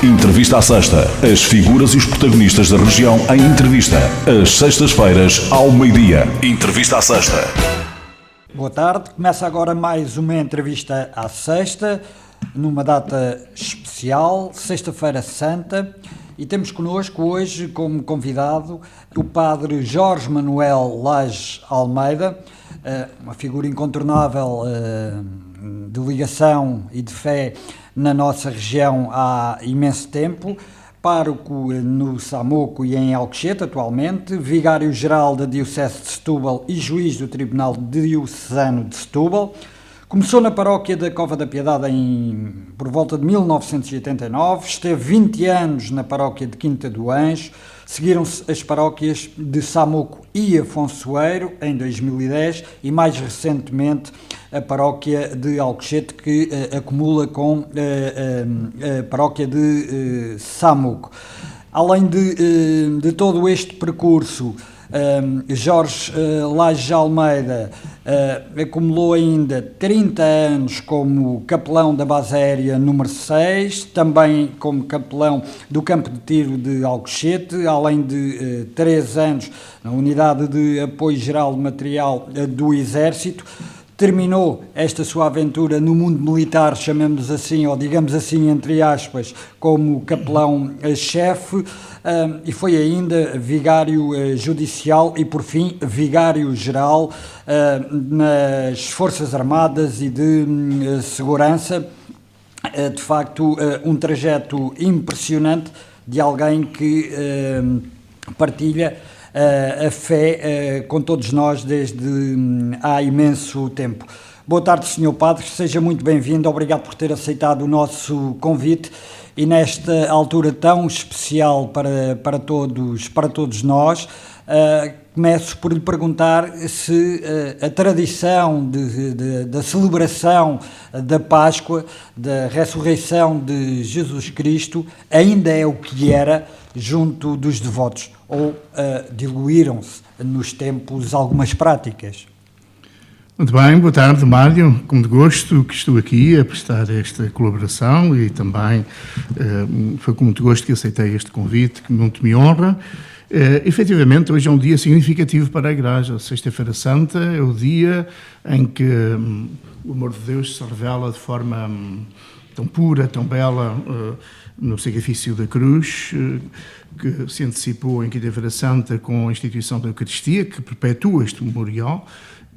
Entrevista à Sexta. As figuras e os protagonistas da região em entrevista. Às sextas-feiras, ao meio-dia. Entrevista à Sexta. Boa tarde. Começa agora mais uma entrevista à Sexta, numa data especial, Sexta-feira Santa. E temos connosco hoje como convidado o padre Jorge Manuel Lage Almeida, uma figura incontornável de ligação e de fé na nossa região há imenso tempo, pároco no Samoco e em Alcochete atualmente, vigário-geral da Diocese de Setúbal e juiz do Tribunal Diocesano de Setúbal. Começou na paróquia da Cova da Piedade por volta de 1989, esteve 20 anos na paróquia de Quinta do Anjo, seguiram-se as paróquias de Samoco e Afonsoeiro em 2010 e mais recentemente a paróquia de Alcochete, que acumula com a paróquia de Samoco. Além de todo este percurso, Jorge Lage Almeida acumulou ainda 30 anos como capelão da base aérea número 6, também como capelão do campo de tiro de Alcochete, além de 3 anos na unidade de apoio geral de material do Exército. Terminou esta sua aventura no mundo militar, chamemos assim, ou digamos assim, entre aspas, como capelão-chefe, e foi ainda vigário judicial e, por fim, vigário-geral nas Forças Armadas e de segurança. De facto, um trajeto impressionante de alguém que partilha a fé com todos nós desde há imenso tempo. Boa tarde, Sr. Padre, seja muito bem-vindo, obrigado por ter aceitado o nosso convite e nesta altura tão especial para todos nós. Começo por lhe perguntar se a tradição da celebração da Páscoa, da ressurreição de Jesus Cristo, ainda é o que era junto dos devotos, ou diluíram-se nos tempos algumas práticas? Muito bem, boa tarde, Mário. Com gosto que estou aqui a prestar esta colaboração e também foi com muito gosto que aceitei este convite, que muito me honra. Efetivamente, hoje é um dia significativo para a Igreja. Sexta-feira Santa é o dia em que o amor de Deus se revela de forma tão pura, tão bela, no sacrifício da cruz, que se antecipou em Quinta-feira Santa com a instituição da Eucaristia, que perpetua este memorial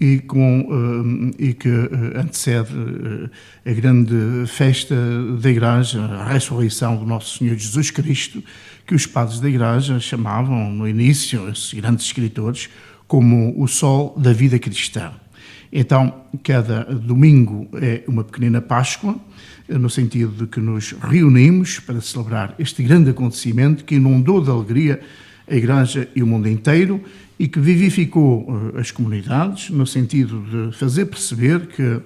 e que antecede a grande festa da Igreja, a ressurreição do nosso Senhor Jesus Cristo, que os padres da Igreja chamavam no início, esses grandes escritores, como o sol da vida cristã. Então, cada domingo é uma pequenina Páscoa, no sentido de que nos reunimos para celebrar este grande acontecimento que inundou de alegria a Igreja e o mundo inteiro e que vivificou as comunidades, no sentido de fazer perceber que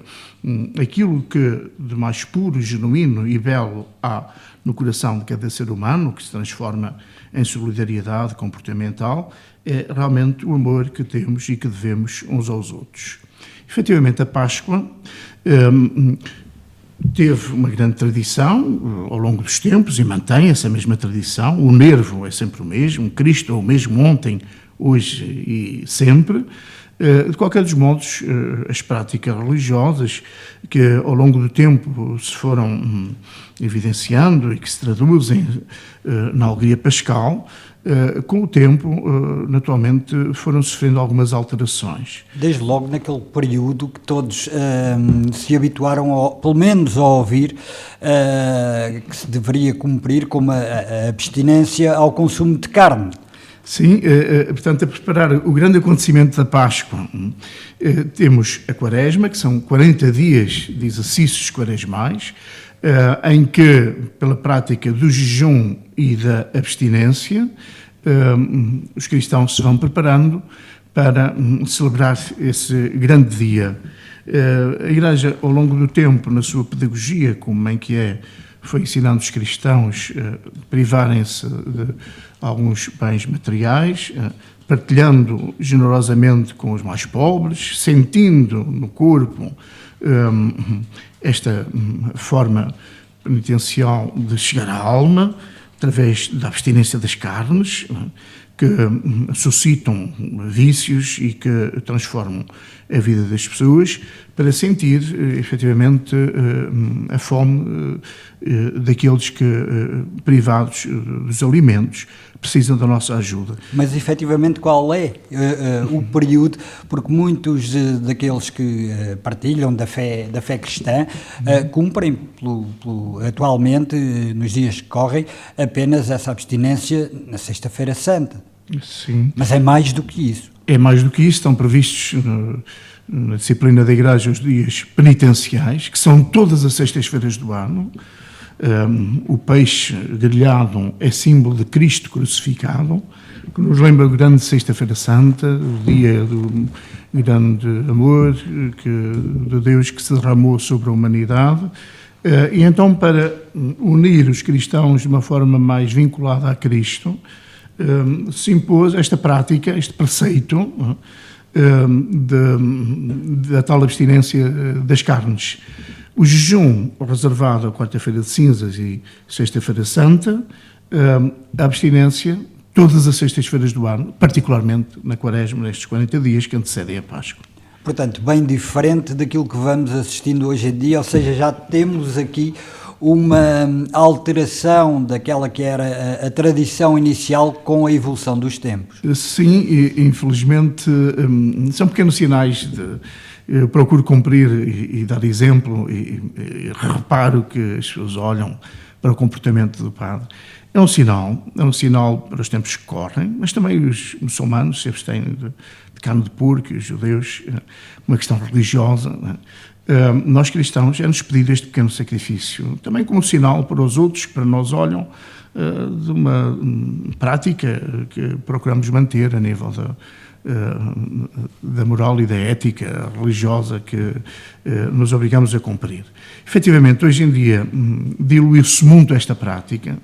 aquilo que de mais puro, genuíno e belo há no coração de cada ser humano, que se transforma em solidariedade comportamental, é realmente o amor que temos e que devemos uns aos outros. Efetivamente, a Páscoa teve uma grande tradição ao longo dos tempos e mantém essa mesma tradição. O nervo é sempre o mesmo, Cristo é o mesmo ontem, hoje e sempre. De qualquer dos modos, as práticas religiosas que ao longo do tempo se foram evidenciando e que se traduzem na alegria pascal, com o tempo, naturalmente, foram sofrendo algumas alterações. Desde logo naquele período que todos se habituaram, pelo menos a ouvir, que se deveria cumprir como a abstinência ao consumo de carne. Sim, portanto, a preparar o grande acontecimento da Páscoa, temos a Quaresma, que são 40 dias de exercícios quaresmais, em que, pela prática do jejum e da abstinência, os cristãos se vão preparando para celebrar esse grande dia. A Igreja, ao longo do tempo, na sua pedagogia, como em que foi ensinando os cristãos a privarem-se de alguns bens materiais, partilhando generosamente com os mais pobres, sentindo no corpo esta forma penitencial de chegar à alma, através da abstinência das carnes, que suscitam vícios e que transformam a vida das pessoas, para sentir, efetivamente, a fome daqueles que, privados dos alimentos, precisam da nossa ajuda. Mas, efetivamente, qual é o período? Porque muitos daqueles que partilham da fé cristã cumprem, atualmente, nos dias que correm, apenas essa abstinência na Sexta-feira Santa. Sim. Mas é mais do que isso. É mais do que isso, estão previstos na disciplina da Igreja os dias penitenciais, que são todas as sextas-feiras do ano. O peixe grelhado é símbolo de Cristo crucificado, que nos lembra o grande Sexta-feira Santa, o dia do grande amor de Deus que se derramou sobre a humanidade. E então, para unir os cristãos de uma forma mais vinculada a Cristo, se impôs esta prática, este preceito da tal abstinência das carnes. O jejum reservado à quarta-feira de cinzas e sexta-feira santa, a abstinência todas as sextas-feiras do ano, particularmente na quaresma, nestes 40 dias que antecedem a Páscoa. Portanto, bem diferente daquilo que vamos assistindo hoje em dia, ou seja, já temos aqui uma alteração daquela que era a tradição inicial com a evolução dos tempos. Sim, e, infelizmente são pequenos sinais eu procuro cumprir e dar exemplo e reparo que as pessoas olham para o comportamento do padre. É um sinal para os tempos que correm, mas também os muçulmanos se abstêm de carne de porco, e os judeus, uma questão religiosa, não é? Nós cristãos é-nos pedido este pequeno sacrifício, também como sinal para os outros, que para nós olham, de uma prática que procuramos manter a nível da moral e da ética religiosa que nos obrigamos a cumprir. Efetivamente, hoje em dia, diluiu-se muito esta prática.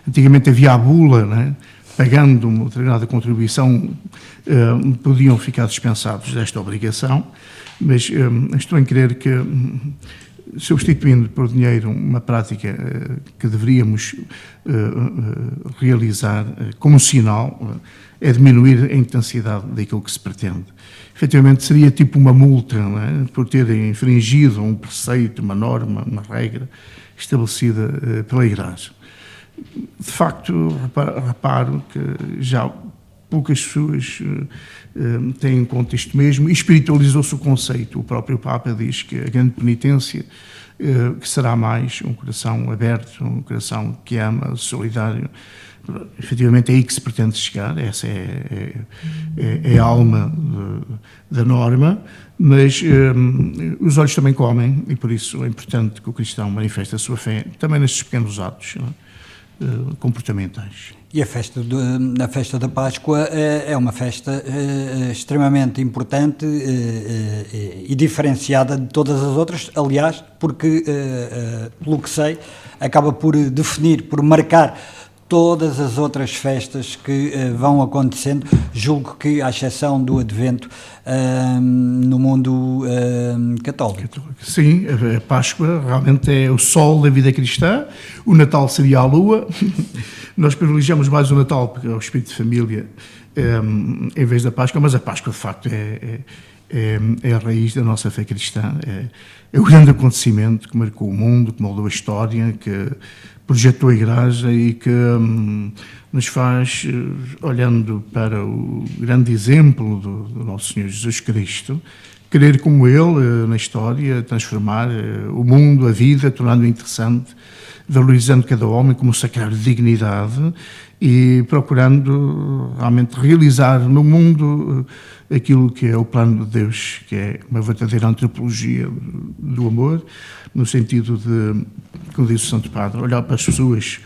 Antigamente havia a bula, né? Pagando uma determinada contribuição, podiam ficar dispensados desta obrigação, mas estou em crer que, substituindo por dinheiro uma prática que deveríamos realizar como sinal, é diminuir a intensidade daquilo que se pretende. Efetivamente, seria tipo uma multa, não é? Por ter infringido um preceito, uma norma, uma regra estabelecida pela Igreja. De facto, reparo que já poucas pessoas têm em conta isto mesmo e espiritualizou-se o conceito. O próprio Papa diz que a grande penitência que será mais um coração aberto, um coração que ama, solidário. Efetivamente é aí que se pretende chegar, essa é a alma da norma, mas os olhos também comem e por isso é importante que o cristão manifeste a sua fé também nestes pequenos atos comportamentais. E a festa da Páscoa é uma festa extremamente importante e diferenciada de todas as outras, aliás, porque, pelo que sei, acaba por definir, por marcar todas as outras festas que vão acontecendo, julgo que à exceção do Advento no mundo católico. Sim, a Páscoa realmente é o sol da vida cristã, o Natal seria a lua. Nós privilegiamos mais o Natal porque é o espírito de família em vez da Páscoa, mas a Páscoa de facto é a raiz da nossa fé cristã, é o grande acontecimento que marcou o mundo, que moldou a história, que projetou a Igreja e que nos faz, olhando para o grande exemplo do nosso Senhor Jesus Cristo, querer como Ele na história, transformar o mundo, a vida, tornando-o interessante, valorizando cada homem como um sacrário de dignidade e procurando realmente realizar no mundo aquilo que é o plano de Deus, que é uma verdadeira antropologia do amor, no sentido de, como disse o Santo Padre, olhar para as pessoas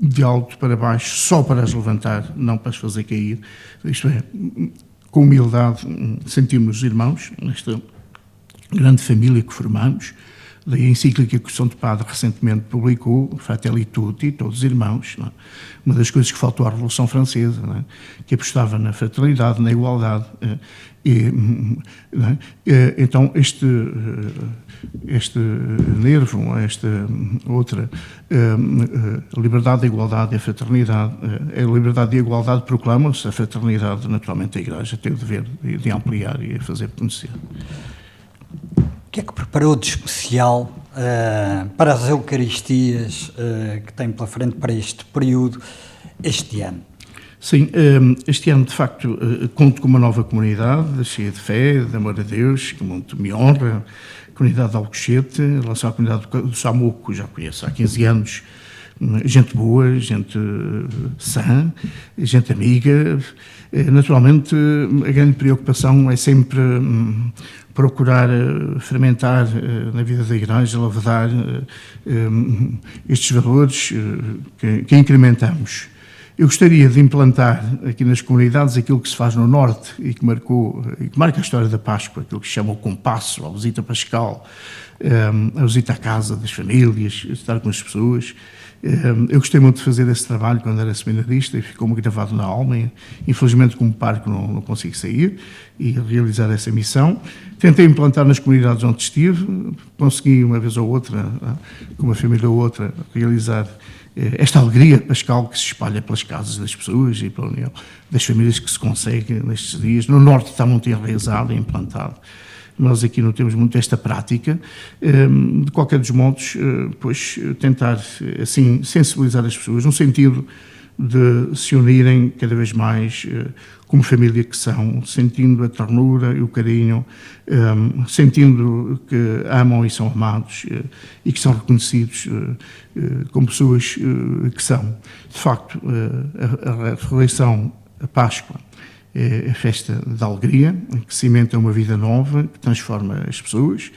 de alto para baixo, só para as levantar, não para as fazer cair. Isto é, com humildade, sentimos irmãos nesta grande família que formamos. Daí a encíclica que o Santo Padre recentemente publicou, Fratelli Tutti, todos irmãos, não é? Uma das coisas que faltou à Revolução Francesa, não é? Que apostava na fraternidade, na igualdade, Então, este nervo, esta outra, liberdade, igualdade e a fraternidade, a liberdade e a igualdade proclamam-se, a fraternidade, naturalmente, a Igreja tem o dever de ampliar e fazer conhecer. O que é que preparou de especial para as Eucaristias que tem pela frente para este período, este ano? Sim, este ano, de facto, conto com uma nova comunidade, cheia de fé, de amor a Deus, que muito me honra, a comunidade de Alcochete, em relação à comunidade do Samuco, já conheço há 15 anos, gente boa, gente sã, gente amiga. Naturalmente, a grande preocupação é sempre procurar fermentar na vida da Igreja, lavedar estes valores que incrementamos. Eu gostaria de implantar aqui nas comunidades aquilo que se faz no Norte e que marca a história da Páscoa, aquilo que se chama o compasso, a visita pascal, a visita à casa das famílias, estar com as pessoas. Eu gostei muito de fazer esse trabalho quando era seminarista e ficou-me gravado na alma. Infelizmente, como parco, não consigo sair e realizar essa missão. Tentei implantar nas comunidades onde estive, consegui uma vez ou outra, com uma família ou outra, realizar esta alegria pascal que se espalha pelas casas das pessoas e pela união das famílias que se consegue nestes dias. No Norte está muito enraizado e implantado. Nós aqui não temos muito esta prática. De qualquer dos modos, pois, tentar, assim, sensibilizar as pessoas no sentido de se unirem cada vez mais como família que são, sentindo a ternura e o carinho, sentindo que amam e são amados e que são reconhecidos como pessoas que são. De facto, a ressurreição, a Páscoa, é a festa da alegria, que cimenta uma vida nova, que transforma as pessoas,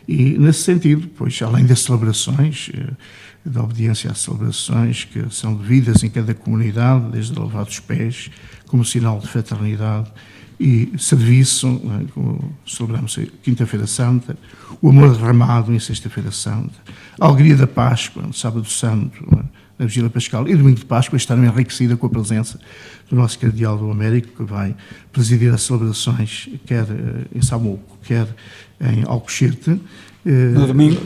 e nesse sentido, pois, além das celebrações, da obediência às celebrações que são devidas em cada comunidade, desde lavar os pés, como sinal de fraternidade e serviço, como celebramos a Quinta-feira Santa, o amor derramado em Sexta-feira Santa, a alegria da Páscoa, no Sábado Santo, na Vigília Pascal e domingo de Páscoa, estarão enriquecida com a presença do nosso Cardeal do Américo, que vai presidir as celebrações, quer em Samuco, quer em Alcochete. No domingo?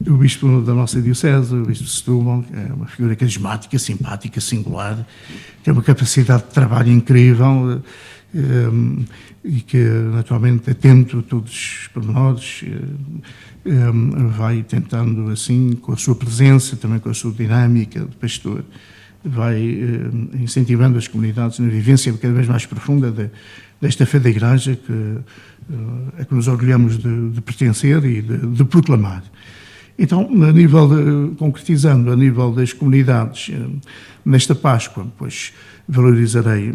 O bispo da nossa diocese, o bispo de Setúbal, é uma figura carismática, simpática, singular, tem uma capacidade de trabalho incrível e que, naturalmente, atento a todos os pormenores, vai tentando, assim, com a sua presença, também com a sua dinâmica de pastor, vai incentivando as comunidades na vivência cada vez mais profunda desta fé da Igreja a que nos orgulhamos de pertencer e de proclamar. Então, concretizando a nível das comunidades, nesta Páscoa, pois valorizarei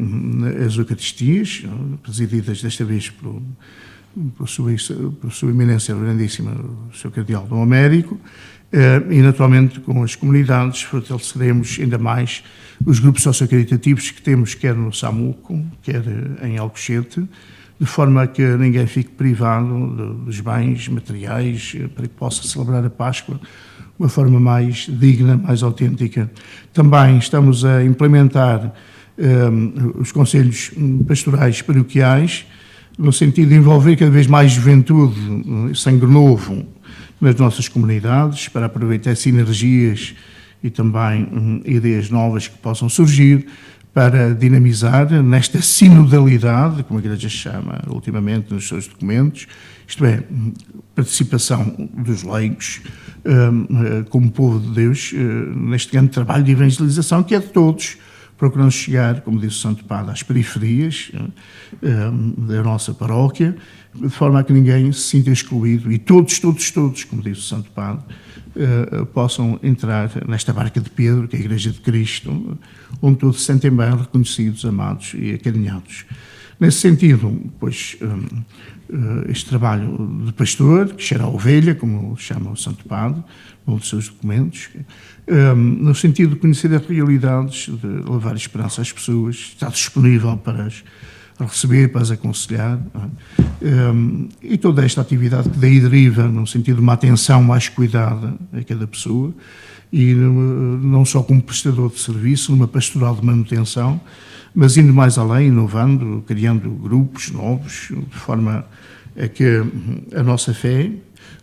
as Eucaristias, presididas desta vez por sua eminência reverendíssima, o Sr. Cardeal Dom Américo, e naturalmente com as comunidades fortaleceremos ainda mais os grupos sociocaritativos que temos quer no Samuco, quer em Alcochete, de forma a que ninguém fique privado dos bens materiais para que possa celebrar a Páscoa de uma forma mais digna, mais autêntica. Também estamos a implementar os conselhos pastorais paroquiais, no sentido de envolver cada vez mais juventude, sangue novo, nas nossas comunidades, para aproveitar sinergias e também ideias novas que possam surgir, para dinamizar nesta sinodalidade, como a Igreja chama ultimamente nos seus documentos, isto é, participação dos leigos como povo de Deus neste grande trabalho de evangelização que é de todos, procurando chegar, como disse o Santo Padre, às periferias da nossa paróquia, de forma a que ninguém se sinta excluído e todos, como disse o Santo Padre, possam entrar nesta barca de Pedro, que é a Igreja de Cristo, onde todos se sentem bem reconhecidos, amados e acarinhados. Nesse sentido, pois, este trabalho de pastor, que cheira a ovelha, como chama o Santo Padre, num dos seus documentos, no sentido de conhecer as realidades, de levar esperança às pessoas, estar disponível para as receber, para as aconselhar, e toda esta atividade que daí deriva, no sentido de uma atenção mais cuidada a cada pessoa, e não só como prestador de serviço, numa pastoral de manutenção, mas indo mais além, inovando, criando grupos novos, de forma a que a nossa fé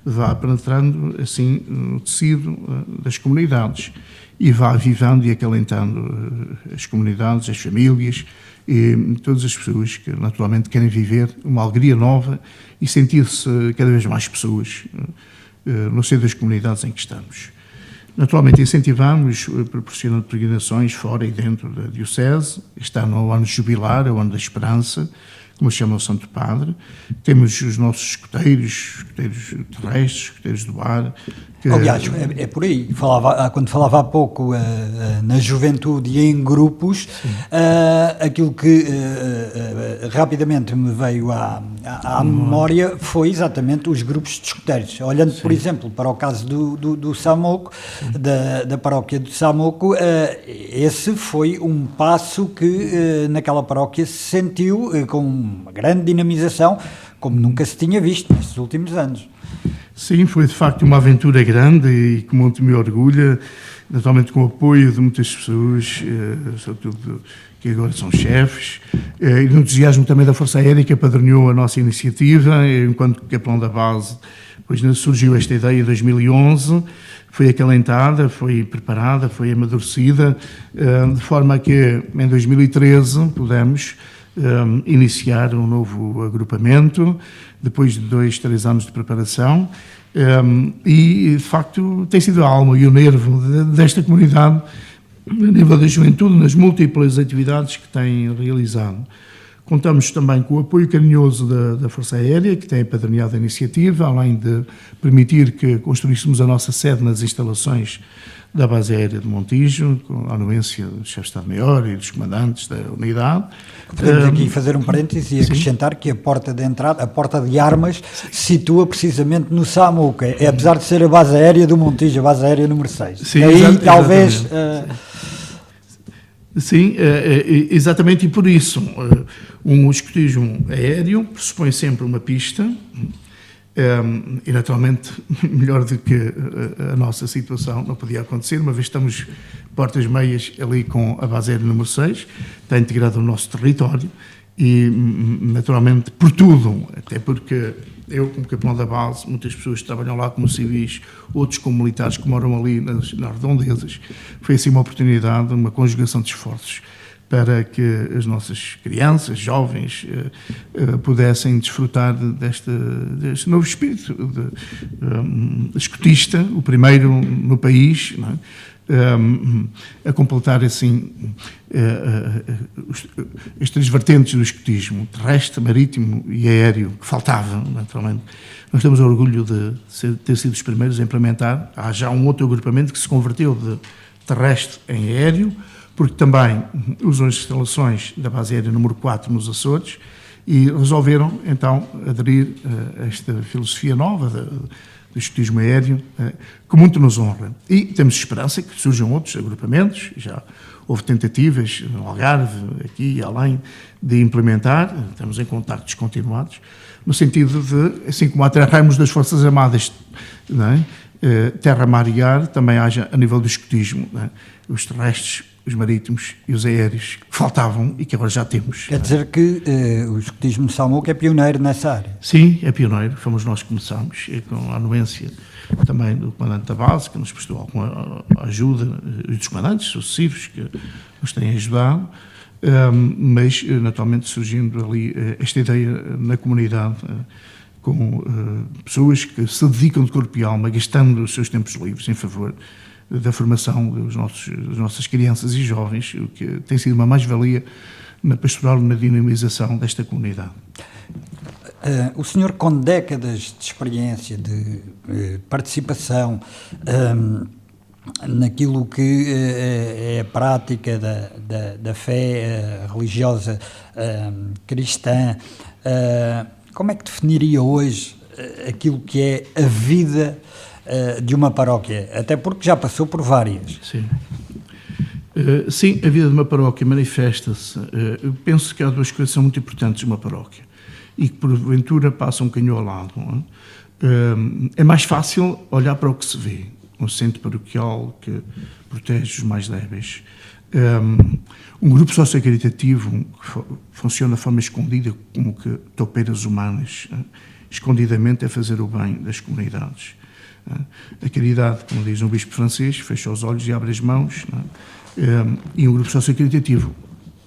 vá penetrando assim no tecido das comunidades e vá avivando e acalentando as comunidades, as famílias e todas as pessoas que naturalmente querem viver uma alegria nova e sentir-se cada vez mais pessoas no seio das comunidades em que estamos. Naturalmente incentivamos, proporcionando peregrinações fora e dentro da Diocese. Este ano é o ano jubilar, é o ano da esperança, como se chama o Santo Padre. Temos os nossos escuteiros terrestres, escuteiros do ar. Aliás, é por aí. Quando falava há pouco na juventude e em grupos, aquilo que rapidamente me veio à memória foi exatamente os grupos de escuteiros. Olhando, por exemplo, para o caso do Samoco, da paróquia do Samoco, esse foi um passo que naquela paróquia se sentiu com uma grande dinamização, como nunca se tinha visto nestes últimos anos. Sim, foi de facto uma aventura grande e que muito me orgulha, naturalmente com o apoio de muitas pessoas, sobretudo que agora são chefes, e no entusiasmo também da Força Aérea que apadrinhou a nossa iniciativa, enquanto capelão da base. Pois surgiu esta ideia em 2011, foi acalentada, foi preparada, foi amadurecida, de forma a que em 2013 pudemos iniciar um novo agrupamento, depois de 2-3 anos de preparação, e de facto tem sido a alma e o nervo desta comunidade a nível da juventude nas múltiplas atividades que tem realizado. Contamos também com o apoio carinhoso da Força Aérea, que tem apadrinhado a iniciativa, além de permitir que construíssemos a nossa sede nas instalações da Base Aérea de Montijo, com a anuência do chefe de Estado-Maior e dos comandantes da unidade. Podemos aqui fazer um parêntese e acrescentar que a porta de entrada, a porta de armas, se situa precisamente no Samoco, apesar de ser a Base Aérea do Montijo, a Base Aérea número 6. Sim, aí talvez... Sim, exatamente, e por isso um escotismo aéreo pressupõe sempre uma pista, e naturalmente melhor do que a nossa situação não podia acontecer, uma vez que estamos portas meias ali com a base aérea número 6, está integrado no nosso território e naturalmente por tudo, até porque eu como capelão da base, muitas pessoas que trabalham lá como civis, outros como militares que moram ali nas redondezas, foi assim uma oportunidade, uma conjugação de esforços para que as nossas crianças, jovens, pudessem desfrutar deste novo espírito escotista, o primeiro no país, não é? A completar assim as três vertentes do escotismo, terrestre, marítimo e aéreo, que faltavam, naturalmente. Nós temos o orgulho de ter sido os primeiros a implementar. Há já um outro agrupamento que se converteu de terrestre em aéreo, porque também usam as instalações da base aérea número 4 nos Açores e resolveram, então, aderir a esta filosofia nova do escotismo aéreo, que muito nos honra. E temos esperança que surjam outros agrupamentos, já houve tentativas no Algarve, aqui e além, de implementar, estamos em contactos continuados, no sentido de, assim como há terra-ramos das Forças Armadas, não é? Terra, mar e ar, também haja a nível do escotismo, não é? Os terrestres, os marítimos e os aéreos que faltavam e que agora já temos. Quer dizer que o escotismo de Samoco é pioneiro nessa área? Sim, é pioneiro, fomos nós que começamos, com a anuência também do comandante da base, que nos prestou alguma ajuda, e dos comandantes sucessivos que nos têm ajudado, mas naturalmente surgindo ali esta ideia na comunidade, com pessoas que se dedicam de corpo e alma, gastando os seus tempos livres em favor da formação das nossas crianças e jovens, o que tem sido uma mais-valia na pastoral e na dinamização desta comunidade. O senhor, com décadas de experiência, de participação naquilo que é a prática da fé religiosa cristã, como é que definiria hoje aquilo que é a vida de uma paróquia? Até porque já passou por várias. Sim. Sim, a vida de uma paróquia manifesta-se. Eu penso que há duas coisas que são muito importantes de uma paróquia e que porventura passam um bocadinho ao lado. Não é? É mais fácil olhar para o que se vê, um centro paroquial que protege os mais débeis, Um grupo sociocaritativo que funciona de forma escondida, como que topeiras humanas, escondidamente a fazer o bem das comunidades. A caridade, como diz um bispo francês, fecha os olhos e abre as mãos. E um grupo sociocaritativo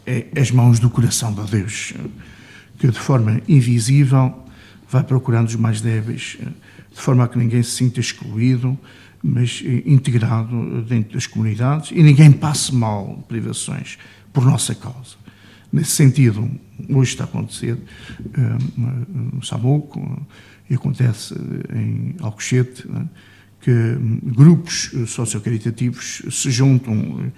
é as mãos do coração de Deus, que de forma invisível vai procurando os mais débeis, de forma a que ninguém se sinta excluído, mas integrado dentro das comunidades e ninguém passe mal privações por nossa causa. Nesse sentido, hoje está a acontecer no Samuco e acontece em Alcochete, que grupos sociocaritativos se juntam,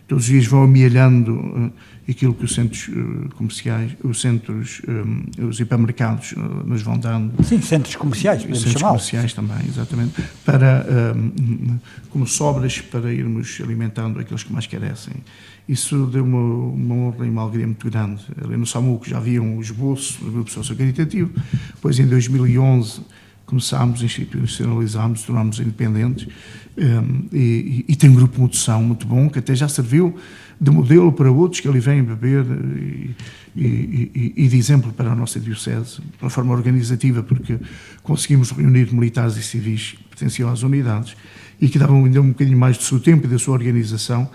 todos os dias vão amealhando aquilo que os centros comerciais, os hipermercados nos vão dando. Sim, centros comerciais, podemos centros chamá-los. comerciais também, exatamente, para, como sobras para irmos alimentando aqueles que mais carecem. Isso deu uma honra e uma alegria muito grande. Ali no Samuco já haviam o esboço do grupo sociocaritativo, depois em 2011 começámos, institucionalizámos, tornámos independentes e tem um grupo de moção muito bom, que até já serviu de modelo para outros que ali vêm beber e de exemplo para a nossa diocese, de uma forma organizativa, porque conseguimos reunir militares e civis que pertenciam às unidades e que davam ainda um bocadinho mais do seu tempo e da sua organização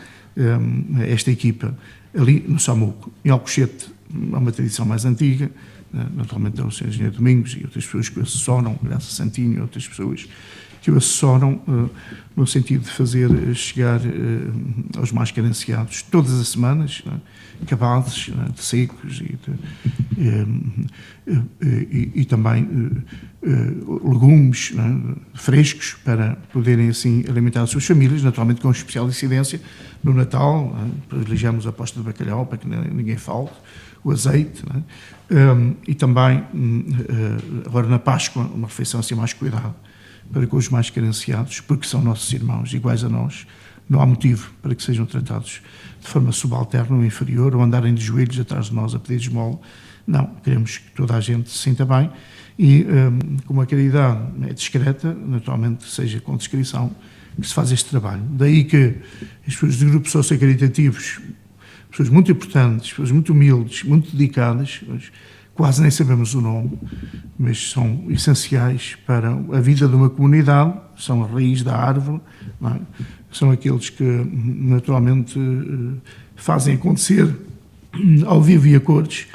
a esta equipa ali no Samuco. Em Alcochete há uma tradição mais antiga, naturalmente é o Sr. Engenheiro Domingos e outras pessoas que o assessoram, Graça Santinho e outras pessoas que o assessoram no sentido de fazer chegar aos mais carenciados todas as semanas cabazes de secos e também legumes frescos para poderem assim alimentar as suas famílias, naturalmente com especial incidência no Natal, privilegiamos a posta de bacalhau para que ninguém falte, o azeite, e também agora na Páscoa uma refeição assim mais cuidada para com os mais carenciados, porque são nossos irmãos iguais a nós, não há motivo para que sejam tratados de forma subalterna ou inferior, ou andarem de joelhos atrás de nós a pedir esmola. Não, queremos que toda a gente se sinta bem e, como a caridade é discreta, naturalmente seja com descrição, que se faz este trabalho. Daí que as pessoas de grupos sociocaritativos, pessoas muito importantes, pessoas muito humildes, muito dedicadas, quase nem sabemos o nome, mas são essenciais para a vida de uma comunidade, são a raiz da árvore, não é? São aqueles que naturalmente fazem acontecer ao vivo e a cores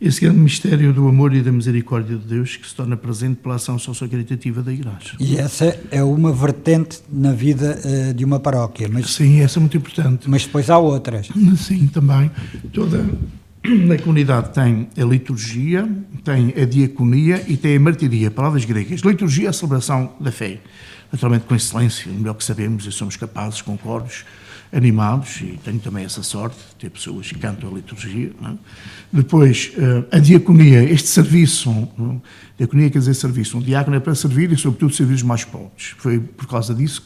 esse grande mistério do amor e da misericórdia de Deus que se torna presente pela ação sociocaritativa da Igreja. E essa é uma vertente na vida de uma paróquia. Mas, sim, essa é muito importante. Mas depois há outras. Sim, também. Toda a comunidade tem a liturgia, tem a diaconia e tem a martiria, palavras gregas. Liturgia é a celebração da fé, naturalmente com excelência, o melhor que sabemos e somos capazes, com coros animados, e tenho também essa sorte de ter pessoas que cantam a liturgia. Não é? Depois, a diaconia, este serviço, diaconia quer dizer serviço, um diácono é para servir e sobretudo servir os mais pobres. Foi por causa disso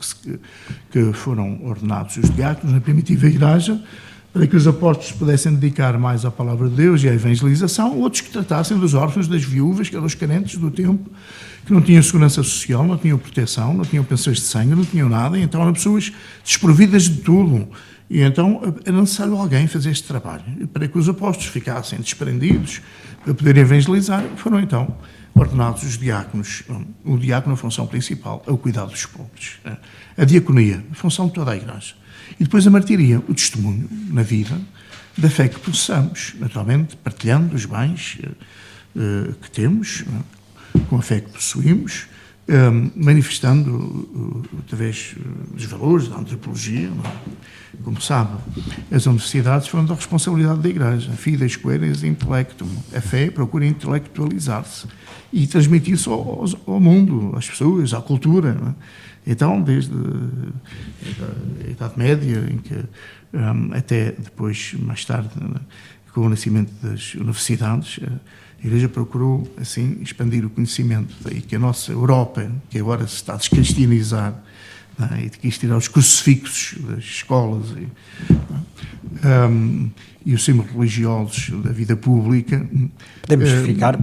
que foram ordenados os diáconos na primitiva Igreja, para que os apóstolos pudessem dedicar mais à palavra de Deus e à evangelização, outros que tratassem dos órfãos, das viúvas, que eram os carentes do tempo, que não tinham segurança social, não tinham proteção, não tinham pensões de sangue, não tinham nada, e então eram pessoas desprovidas de tudo. E então era necessário alguém fazer este trabalho, para que os apóstolos ficassem desprendidos, para poderem evangelizar. Foram então ordenados os diáconos. O diácono, a função principal, é o cuidado dos pobres. A diaconia, a função de toda a Igreja. E depois a martiria, o testemunho na vida da fé que possamos, naturalmente partilhando os bens que temos, com a fé que possuímos, manifestando através dos valores da antropologia. Como sabe, as universidades foram da responsabilidade da Igreja. Fides queres intellectum. A fé procura intelectualizar-se e transmitir isso ao mundo, às pessoas, à cultura. Não é? Então, desde a Idade Média, em que até depois, mais tarde, com o nascimento das universidades, a Igreja procurou, assim, expandir o conhecimento. Daí que a nossa Europa, que agora se está a descristianizar, e de quis tirar os crucifixos das escolas e os símbolos religiosos da vida pública.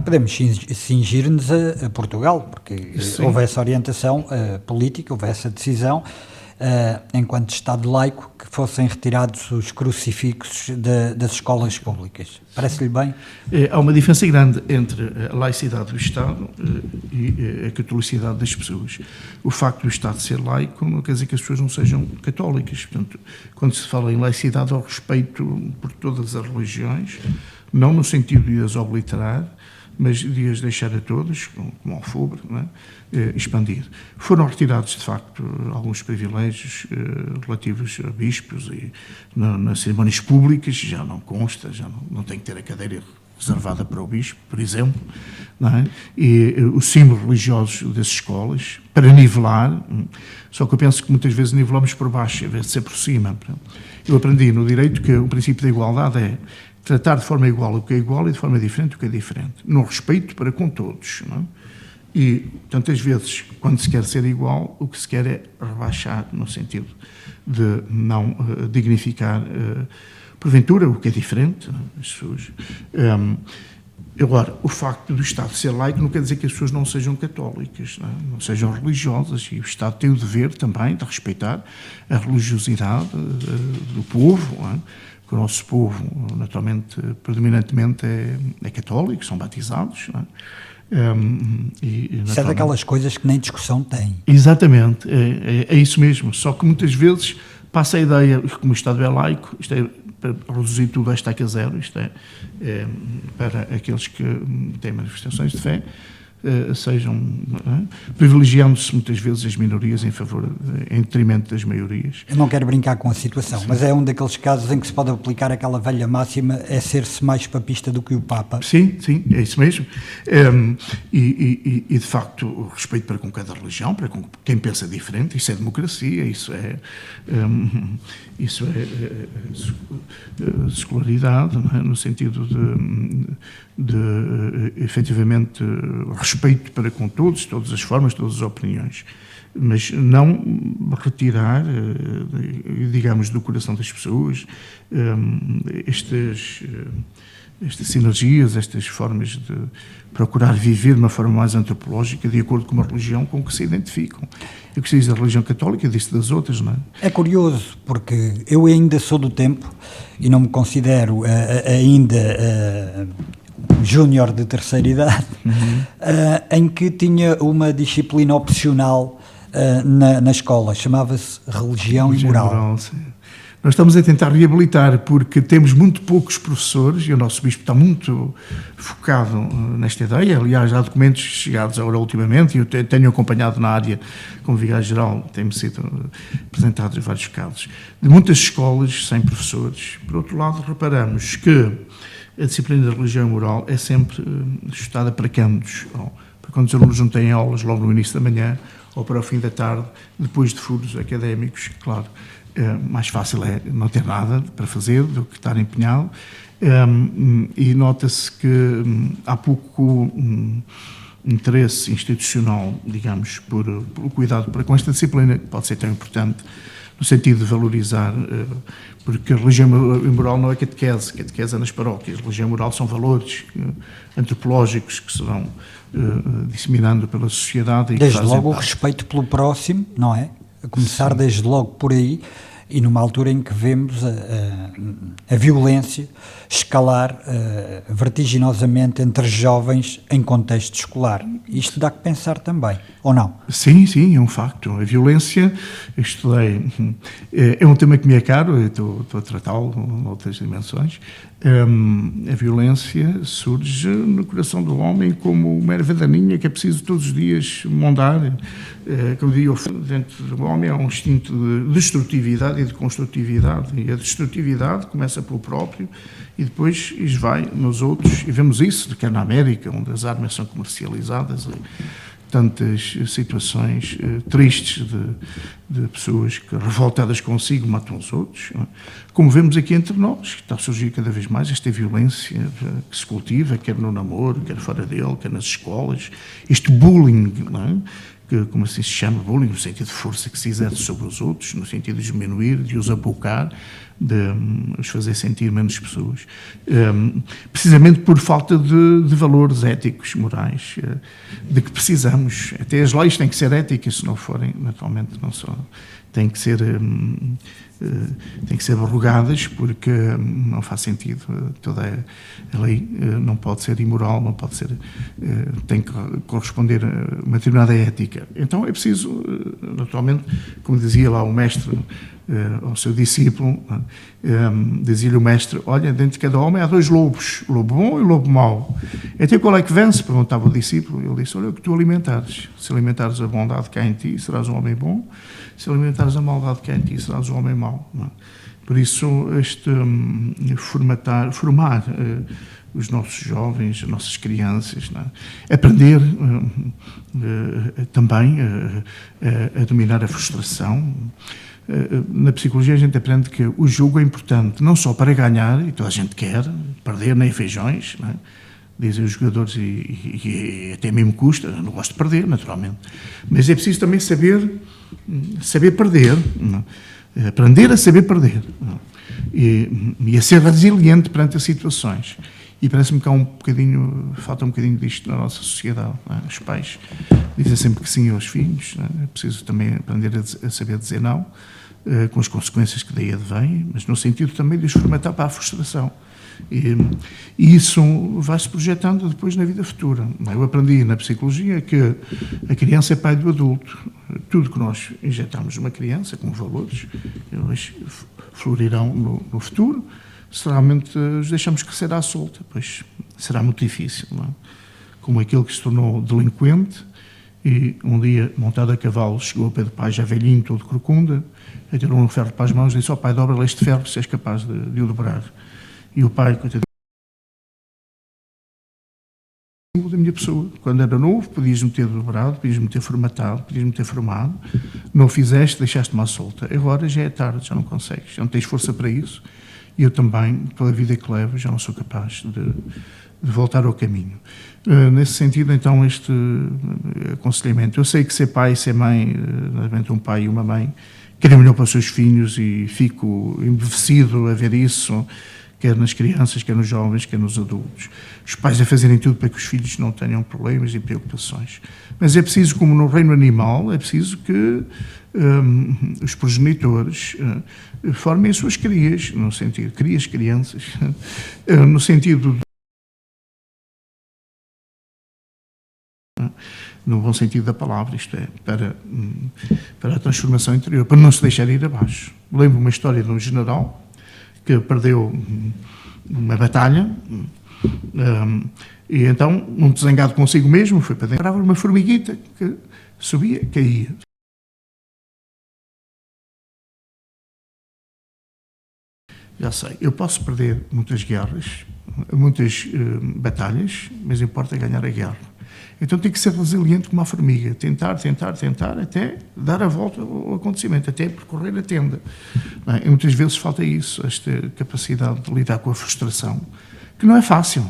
Podemos cingir-nos a Portugal, porque houve essa orientação política, houve essa decisão enquanto Estado laico, que fossem retirados os crucifixos das escolas públicas. Parece-lhe bem? Há uma diferença grande entre a laicidade do Estado e a catolicidade das pessoas. O facto do Estado ser laico não quer dizer que as pessoas não sejam católicas. Portanto, quando se fala em laicidade, há o respeito por todas as religiões, não no sentido de as obliterar, mas de as deixar a todos, como alfobre, não é? Expandir. Foram retirados, de facto, alguns privilégios relativos a bispos e nas cerimónias públicas, já não consta, já não tem que ter a cadeira reservada para o bispo, por exemplo, não é? E os símbolos religiosos das escolas, para nivelar, só que eu penso que muitas vezes nivelamos por baixo, em vez de ser por cima. Eu aprendi no direito que o princípio da igualdade é tratar de forma igual o que é igual e de forma diferente o que é diferente, no respeito para com todos, não é? E, tantas vezes, quando se quer ser igual, o que se quer é rebaixar, no sentido de não dignificar, porventura, o que é diferente. As pessoas. Agora, o facto do Estado ser laico não quer dizer que as pessoas não sejam católicas, não sejam religiosas, e o Estado tem o dever também de respeitar a religiosidade do povo, não é? O nosso povo, naturalmente, predominantemente é católico, são batizados, não é? Isso é daquelas coisas que nem discussão tem. Exatamente, é isso mesmo. Só que muitas vezes passa a ideia, como o Estado é laico, isto é para reduzir tudo a estaca zero, isto é para aqueles que têm manifestações de fé, sejam privilegiando-se muitas vezes as minorias em detrimento das maiorias. Eu não quero brincar com a situação, sim, mas é um daqueles casos em que se pode aplicar aquela velha máxima, é ser-se mais papista do que o Papa. Sim, é isso mesmo. E de facto, o respeito para com cada religião, para com quem pensa diferente, isso é democracia, isso é secularidade, não é? No sentido de efetivamente respeito para com todos, todas as formas, todas as opiniões, mas não retirar, digamos, do coração das pessoas estas sinergias, estas formas de procurar viver de uma forma mais antropológica, de acordo com uma religião com que se identificam. Eu que se diz da religião católica, disse das outras, não é? É curioso, porque eu ainda sou do tempo, e não me considero ainda júnior de terceira idade, em que tinha uma disciplina opcional na escola, chamava-se Religião e Moral. Sim. Nós estamos a tentar reabilitar, porque temos muito poucos professores, e o nosso bispo está muito focado nesta ideia. Aliás, há documentos chegados agora ultimamente, e eu tenho acompanhado na área como vigário-geral, tem-me sido apresentados vários casos, de muitas escolas sem professores. Por outro lado, reparamos que a disciplina da religião e moral é sempre ajustada para cantos, para quando os alunos não têm aulas logo no início da manhã, ou para o fim da tarde, depois de furos académicos, claro. Mais fácil é não ter nada para fazer do que estar empenhado, e nota-se que há pouco interesse institucional, digamos, por cuidado para com esta disciplina, que pode ser tão importante no sentido de valorizar, porque a religião e moral não é catequese é nas paróquias. A religião e moral são valores antropológicos que se vão disseminando pela sociedade. E desde logo o respeito pelo próximo, não é? A começar, sim, desde logo por aí, e numa altura em que vemos a violência escalar vertiginosamente entre jovens em contexto escolar. Isto dá que pensar também, ou não? Sim, é um facto. A violência, é um tema que me é caro, eu estou a tratá-lo em outras dimensões. A violência surge no coração do homem como uma erva daninha que é preciso todos os dias mondar. Como digo, dentro do homem há um instinto de destrutividade e de construtividade, e a destrutividade começa pelo próprio e depois esvai nos outros, e vemos isso, quer na América, onde as armas são comercializadas, tantas situações tristes de pessoas que, revoltadas consigo, matam os outros, não é? Como vemos aqui entre nós, que está a surgir cada vez mais esta violência que se cultiva, quer no namoro, quer fora dele, quer nas escolas, este bullying, não é? Que, como assim se chama, bullying, no sentido de força que se exerce sobre os outros, no sentido de diminuir, de os abocar, de os fazer sentir menos pessoas, precisamente por falta de valores éticos, morais, de que precisamos. Até as leis têm que ser éticas, se não forem, naturalmente, não são têm que ser abrogadas, porque não faz sentido. Toda a lei não pode ser imoral, não pode ser, tem que corresponder a uma determinada ética. Então é preciso, naturalmente, como dizia lá o mestre ao seu discípulo, dizia-lhe o mestre: olha, dentro de cada homem há dois lobos, o lobo bom e o lobo mau. Então qual é que vence? Perguntava o discípulo. Ele disse: olha, o que tu alimentares. Se alimentares a bondade que há em ti, serás um homem bom. Se alimentares a maldade que há em ti, serás um homem mau. Por isso, formar os nossos jovens, as nossas crianças, aprender também a dominar a frustração. Na psicologia a gente aprende que o jogo é importante, não só para ganhar, e toda a gente quer, perder nem feijões, não é? Dizem os jogadores, e até mesmo custa, não gosto de perder, naturalmente. Mas é preciso também saber perder, não é? Aprender a saber perder, não é? E a ser resiliente perante as situações. E parece-me que falta um bocadinho disto na nossa sociedade, não é? Os pais dizem sempre que sim aos filhos, não é? É preciso também aprender a saber dizer não, com as consequências que daí advêm, mas no sentido também de os formatar para a frustração. E isso vai-se projetando depois na vida futura. Eu aprendi na psicologia que a criança é pai do adulto. Tudo que nós injetamos numa criança, como valores, eles florirão no futuro. Se realmente os deixamos crescer à solta, pois será muito difícil, não é? Como aquele que se tornou delinquente e um dia, montado a cavalo, chegou ao pé do pai, já velhinho, todo corcunda, tirou um ferro para as mãos e disse: ó pai, dobra-lhe este ferro se és capaz de o dobrar. E o pai, coitadinho, da minha pessoa, quando era novo, podias-me ter dobrado, podias-me ter formatado, podias-me ter formado, não o fizeste, deixaste-me à solta. Agora já é tarde, já não consegues, já não tens força para isso, e eu também, pela vida que levo, já não sou capaz de voltar ao caminho. Nesse sentido, então, este aconselhamento. Eu sei que ser pai e ser mãe, entre um pai e uma mãe, querem melhor para os seus filhos, e fico embevecido a ver isso, quer nas crianças, quer nos jovens, quer nos adultos. Os pais a fazerem tudo para que os filhos não tenham problemas e preocupações. Mas é preciso, como no reino animal, é preciso que os progenitores formem as suas crias, no sentido, crianças, no sentido, no bom sentido da palavra, isto é, para a transformação interior, para não se deixar ir abaixo. Lembro uma história de um general que perdeu uma batalha, e então, muito zangado consigo mesmo, foi para dentro, uma formiguita que subia, caía. Já sei, eu posso perder muitas guerras, muitas batalhas, mas importa ganhar a guerra. Então tem que ser resiliente como a formiga, tentar, até dar a volta ao acontecimento, até percorrer a tenda. Bem, e muitas vezes falta isso, esta capacidade de lidar com a frustração, que não é fácil,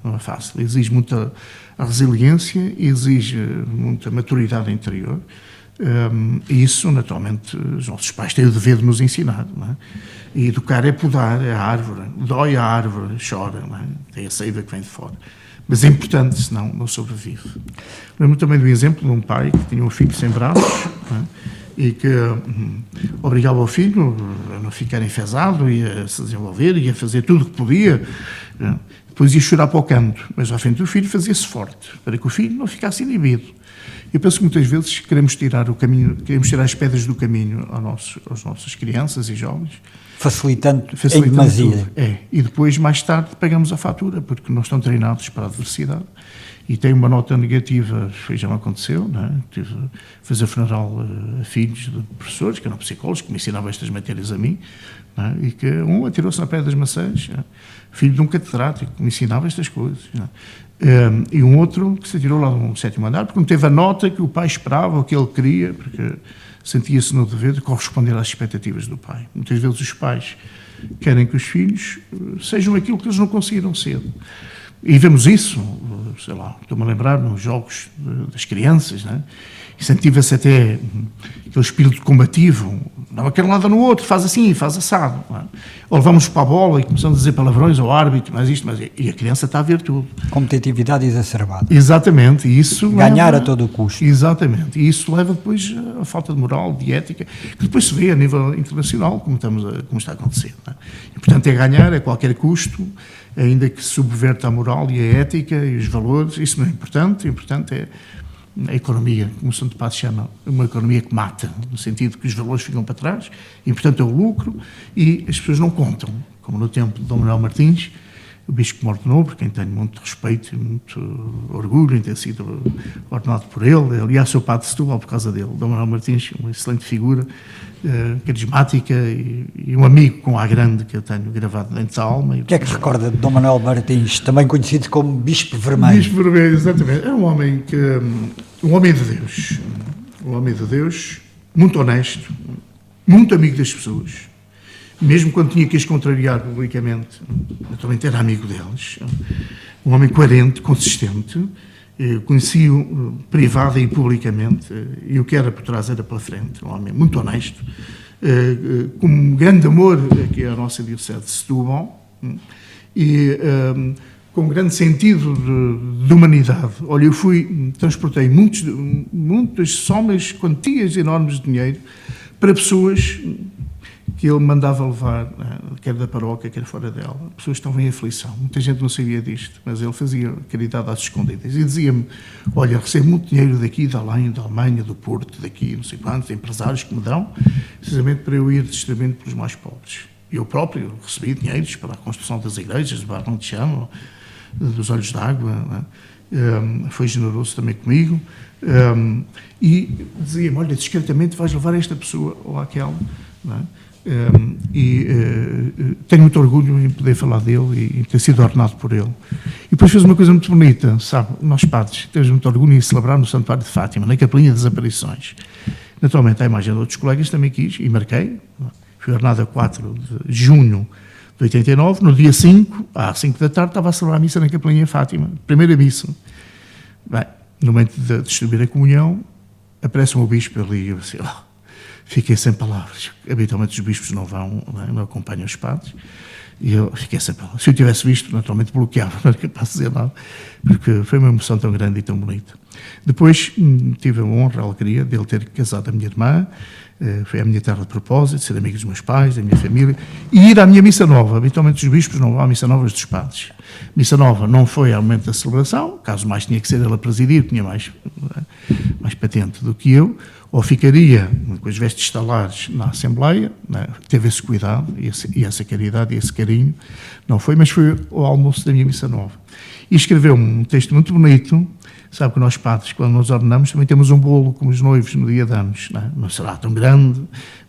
não é fácil. Exige muita resiliência, exige muita maturidade interior. E isso, naturalmente, os nossos pais têm o dever de nos ensinar, não é? E educar é podar a árvore, dói a árvore, chora, não é? Tem a seiva que vem de fora. Mas é importante, senão não sobrevive. Lembro também do exemplo de um pai que tinha um filho sem braços, não é? E que obrigava o filho a não ficar enfesado, ia se desenvolver, ia fazer tudo o que podia, não é? Depois ia chorar para o canto, mas à frente do filho fazia-se forte, para que o filho não ficasse inibido. Eu penso que muitas vezes queremos tirar as pedras do caminho às nossas crianças e jovens, facilitando em demasia. E depois, mais tarde, pagamos a fatura, porque não estão treinados para a adversidade. E tem uma nota negativa, já me aconteceu, não é? Tive a fazer funeral a filhos de professores, que eram psicólogos, que me ensinavam estas matérias a mim, não é? E que um atirou-se na Pedra das Maçãs, filho de um catedrático, que me ensinava estas coisas, não é? E um outro que se atirou lá no 7º andar, porque não teve a nota que o pai esperava, ou que ele queria, porque sentia-se no dever de corresponder às expectativas do pai. Muitas vezes os pais querem que os filhos sejam aquilo que eles não conseguiram ser. E vemos isso, sei lá, estou-me a lembrar nos jogos das crianças, né? Incentiva-se até aquele espírito combativo, Dá aquele lado no outro, faz assim, faz assado. Não é? Ou levamos para a bola e começamos a dizer palavrões ao árbitro, mas isto, mas... E a criança está a ver tudo. Competitividade exacerbada. Exatamente. E isso Ganhar leva... a todo o custo. Exatamente. E isso leva depois a falta de moral, de ética, que depois se vê a nível internacional, como está a acontecer. Não é? E, portanto, é ganhar a qualquer custo, ainda que subverta a moral e a ética e os valores. Isso não é importante. O importante é a economia, como o Santo Padre chama, uma economia que mata, no sentido que os valores ficam para trás, e portanto é o lucro, e as pessoas não contam, como no tempo de Dom Manuel Martins, o bispo que me ordenou, por quem tenho muito respeito e muito orgulho em ter sido ordenado por ele. Aliás, sou padre de Setúbal por causa dele. Dom Manuel Martins, uma excelente figura, carismática e um amigo com A grande que eu tenho gravado dentro da alma. O que é que recorda de Dom Manuel Martins, também conhecido como Bispo Vermelho? Bispo Vermelho, exatamente. Era um homem de Deus, muito honesto, muito amigo das pessoas. Mesmo quando tinha que as contrariar publicamente, naturalmente era amigo deles. Um homem coerente, consistente, conhecia-o privada e publicamente, e o que era por trás era pela frente. Um homem muito honesto, com um grande amor aqui à nossa Diocese de Setúbal, e com um grande sentido de humanidade. Olha, eu transportei muitas somas, quantias enormes de dinheiro para pessoas que ele mandava levar, quer da paróquia, quer fora dela. Pessoas que estavam em aflição. Muita gente não sabia disto, mas ele fazia caridade às escondidas. E dizia-me, olha, recebo muito dinheiro daqui, da além, da Alemanha, do Porto, daqui, não sei quantos, empresários que me dão, precisamente para eu ir distribuindo pelos mais pobres. Eu próprio recebi dinheiros para a construção das igrejas, do Barão de Chão, dos Olhos d'Água, foi generoso também comigo, e dizia-me, olha, discretamente vais levar esta pessoa ou aquela, não é? Tenho muito orgulho em poder falar dele e ter sido ordenado por ele. E depois fez uma coisa muito bonita, sabe? Nós padres temos muito orgulho em celebrar no Santuário de Fátima, na Capelinha das Aparições. Naturalmente, a imagem de outros colegas também quis e marquei. Fui ordenado a 4 de junho de 89. No dia 5, às 5 da tarde, estava a celebrar a missa na Capelinha de Fátima. Primeira missa. Bem, no momento de distribuir a comunhão, aparece um bispo ali e eu assim, fiquei sem palavras. Habitualmente os bispos não vão, não acompanham os padres. E eu fiquei sem palavras. Se eu tivesse visto, naturalmente bloqueava, não era capaz de dizer nada, porque foi uma emoção tão grande e tão bonita. Depois tive a honra, a alegria de ele ter casado a minha irmã, foi à minha terra de propósito, ser amigo dos meus pais, da minha família, e ir à minha missa nova. Habitualmente os bispos não vão à missa nova dos padres. Missa nova não foi ao momento da celebração, caso mais tinha que ser ele a presidir, tinha mais patente do que eu, ou ficaria com as vestes estalares na Assembleia, né? Teve esse cuidado e essa caridade e esse carinho, não foi, mas foi ao almoço da minha missa nova. E escreveu um texto muito bonito. Sabe que nós padres, quando nos ordenamos, também temos um bolo como os noivos no dia de anos, não é? Não será tão grande,